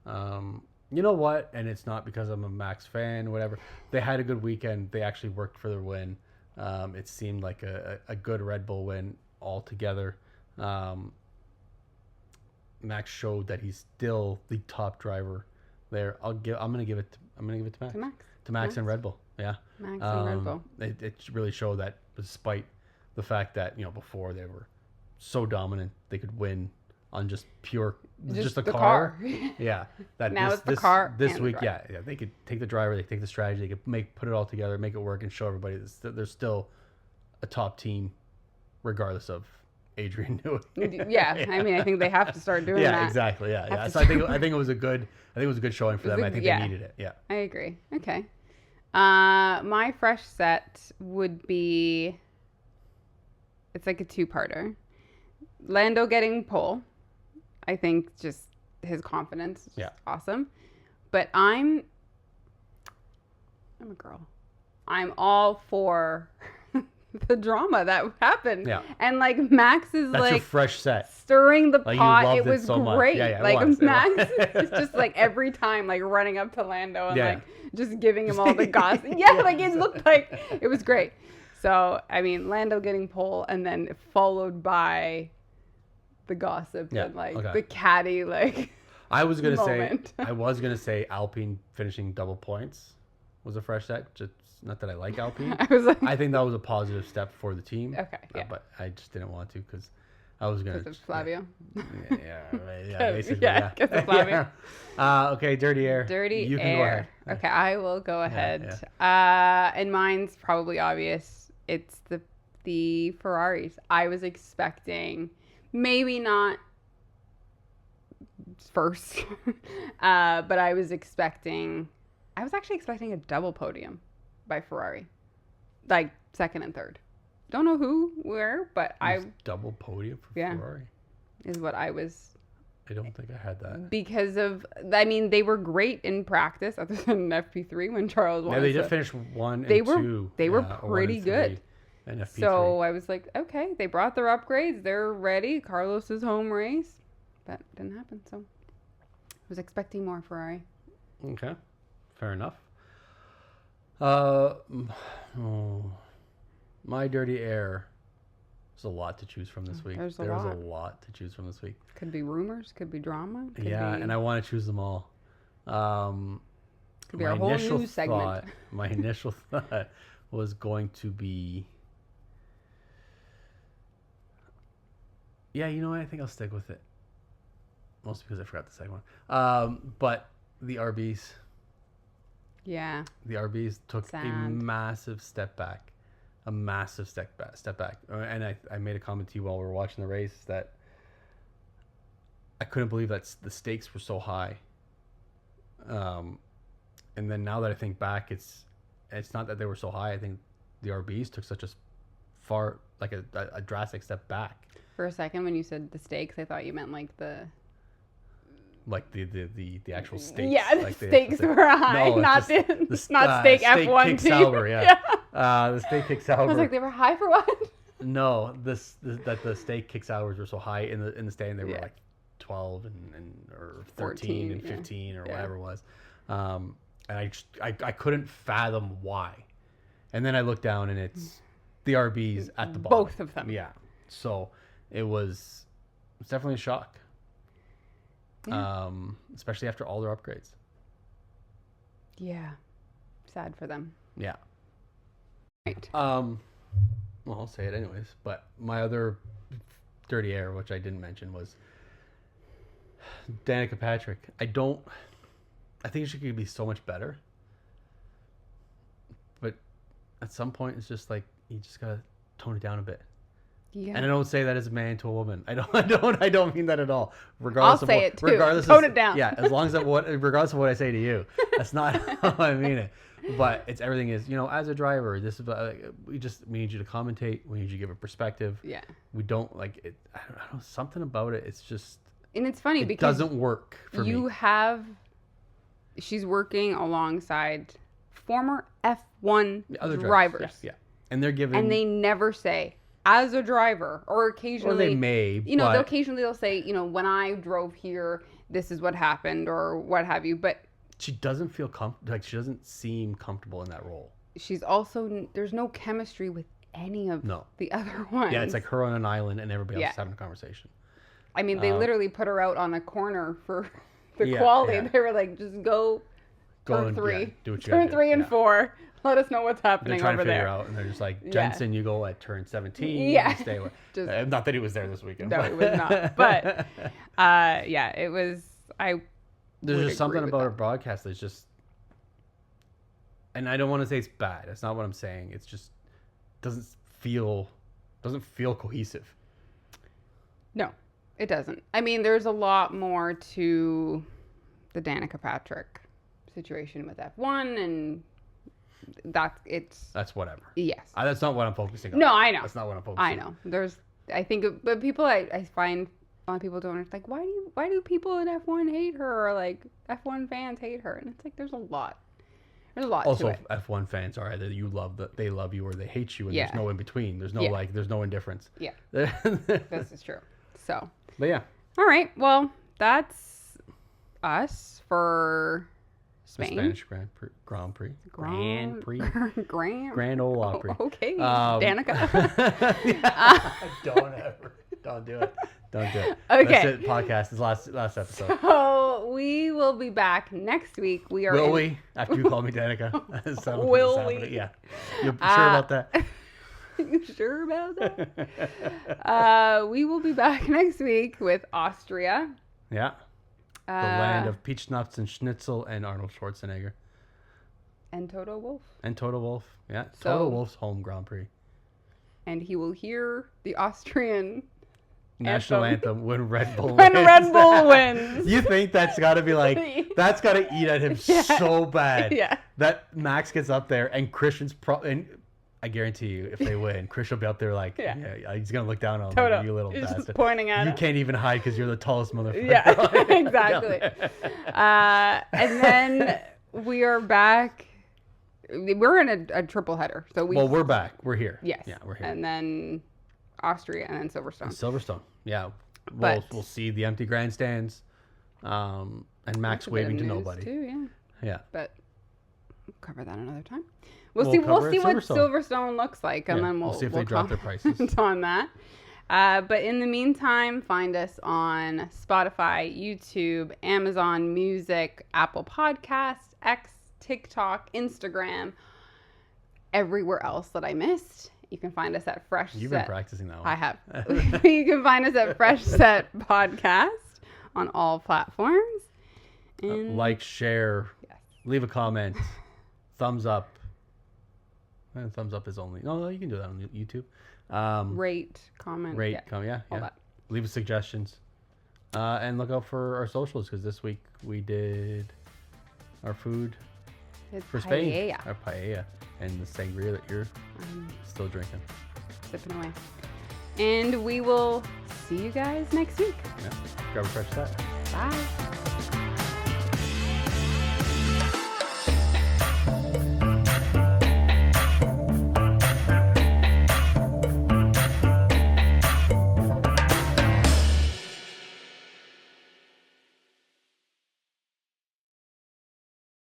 You know what? And it's not because I'm a Max fan, whatever. They had a good weekend. They actually worked for their win. It seemed like a good Red Bull win altogether. Max showed that he's still the top driver there. I'm gonna give it to Max. To Max and Red Bull. Yeah. Max and Red Bull. It really showed that despite the fact that before they were so dominant, they could win on just the car. Yeah. That now it's the car. This week, yeah, they could take the driver, they could take the strategy, they could put it all together, make it work, and show everybody that there's still a top team, regardless of Adrian Newey. Yeah, I mean, I think they have to start doing that. Yeah, exactly. Yeah. So I think it was a good showing for them. I think they needed it. Yeah. I agree. Okay. My fresh set would be. It's like a 2-parter. Lando getting pole. I think just his confidence is awesome. But I'm a girl. I'm all for the drama that happened. Yeah. And like Max is That's your fresh set. Stirring the pot. It was so great. Yeah, like Max is just like every time like running up to Lando and like just giving him all the gossip. Yeah, like it looked like it was great. So, I mean, Lando getting pole and then followed by the gossip and the catty I was gonna moment. say Alpine finishing double points was a fresh set. Just not that I like Alpine. I think that was a positive step for the team. Okay, yeah. But I just didn't want to because I was gonna. Because of Flavio. Yeah, basically. Yeah, because of Flavio. Okay, dirty air. You can go ahead. Okay, I will go ahead. And mine's probably obvious. It's the Ferraris. I was expecting, maybe not first, but I was actually expecting a double podium by Ferrari, like second and third. Don't know where, but double podium for Ferrari is what I was. I don't think I had that because of. I mean, they were great in practice, other than FP3 when Charles won. Yeah, they did finish 1 and 2. They were pretty good. And FP3. So I was like, okay, they brought their upgrades. They're ready. Carlos's home race, but it didn't happen. So I was expecting more Ferrari. Okay, fair enough. My dirty air. There's a lot to choose from this week. There's a lot to choose from this week. Could be rumors. Could be drama. And I want to choose them all. Could be our whole news segment. My initial thought was going to be. Yeah, you know what? I think I'll stick with it. Mostly because I forgot the second one. But the RBs. Yeah. The RBs took a massive step back. A massive step back. And I made a comment to you while we were watching the race that I couldn't believe that the stakes were so high. And then now that I think back, it's not that they were so high. I think the RBs took such a far, like a drastic step back. For a second, when you said the stakes, I thought you meant like the actual stakes. Yeah, like the stakes were high, no, not stake F1 team. Sauber, yeah. The stake kick Sauber. I was like, they were high for what? No, that the stake kick Saubers were so high in the stand. They were like 12 or 13 and 15 or whatever it was. And I couldn't fathom why. And then I looked down and it's the RBs at the bottom. Both of them. Yeah. So it's definitely a shock. Yeah. Especially after all their upgrades. Yeah. Sad for them. Yeah. Right. Well, I'll say it anyways. But my other dirty air, which I didn't mention, was Danica Patrick. I think she could be so much better. But at some point, it's just like you just gotta tone it down a bit. Yeah. And I don't say that as a man to a woman. I don't mean that at all. Regardless I'll say it too. Tone it down. Yeah, as long as regardless of what I say to you, that's not how I mean it. But everything is, as a driver, this is we need you to commentate. We need you to give a perspective. Yeah. We don't like it. I don't know, something about it. It's just. And it's funny because it doesn't work for me. She's working alongside former F1 drivers. Yeah. And they're giving. And they never say, as a driver, or occasionally. Or they may. They'll say, when I drove here, this is what happened, or what have you. But she doesn't feel she doesn't seem comfortable in that role. She's also, there's no chemistry with any of the other ones. Yeah, it's like her on an island and everybody else is having a conversation. I mean, they literally put her out on a corner for the quality. Yeah. They were like, just go turn 3. Yeah, do what you turn 3 and 4. Let us know what's happening over there. They're trying to figure out, and they're just like, Jensen, you go at turn 17. Yeah. Stay away. Not that he was there this weekend. No, it was not. But, it was, there's just something about her broadcast that's just, and I don't want to say it's bad. That's not what I'm saying. It's just doesn't feel cohesive. No, it doesn't. I mean, there's a lot more to the Danica Patrick situation with F1, and that's whatever. Yes. That's not what I'm focusing on. No, I know. That's not what I'm focusing on. I know. But people, I find a lot of people don't understand, like, why do people in F1 hate her, or like F1 fans hate her? And it's like there's a lot also, to it. F1 fans are either they love you or they hate you, and there's no in between. There's no there's no indifference. Yeah. This is true. So. But yeah. All right. Well, that's us for Spain. Spanish Grand Prix. Grand Ole Opry. Okay, Danica. Don't do it. Okay. That's it. Podcast. This last episode. So we will be back next week. Will we? After you call me Danica. Will we? Yeah. You're sure about that? You sure about that? We will be back next week with Austria. Yeah. The land of peach nuts and schnitzel and Arnold Schwarzenegger. And Toto Wolff. Yeah. Toto Wolff's home Grand Prix. And he will hear the Austrian national anthem when Red Bull wins. You think that's got to be like, that's got to eat at him so bad. Yeah. That Max gets up there and Christian's and I guarantee you, if they win, Christian will be up there like, he's going to look down on him, like, you little bastard. Just pointing at him. You can't even hide because you're the tallest motherfucker. Yeah, exactly. And then we are back. We're in a triple header. We're back. We're here. Yes. Yeah, we're here. And then Austria and then Silverstone. Yeah. We'll see the empty grandstands and Max waving to nobody. Too, yeah. But we'll cover that another time. We'll see what Silverstone looks like, and then we'll see if they drop their prices on that. But in the meantime, find us on Spotify, YouTube, Amazon Music, Apple Podcasts, X, TikTok, Instagram, everywhere else that I missed. You can find us at Fresh Set. You've been practicing that one. I have. You can find us at Fresh Set Podcast on all platforms. And like, share, leave a comment, thumbs up. Thumbs up is only... No, you can do that on YouTube. Rate, comment. Yeah. Leave us suggestions. And look out for our socials, because this week we did our food for Spain. Our paella. And the sangria that you're still drinking. Sipping away. And we will see you guys next week. Yeah. Grab a fresh set. Bye.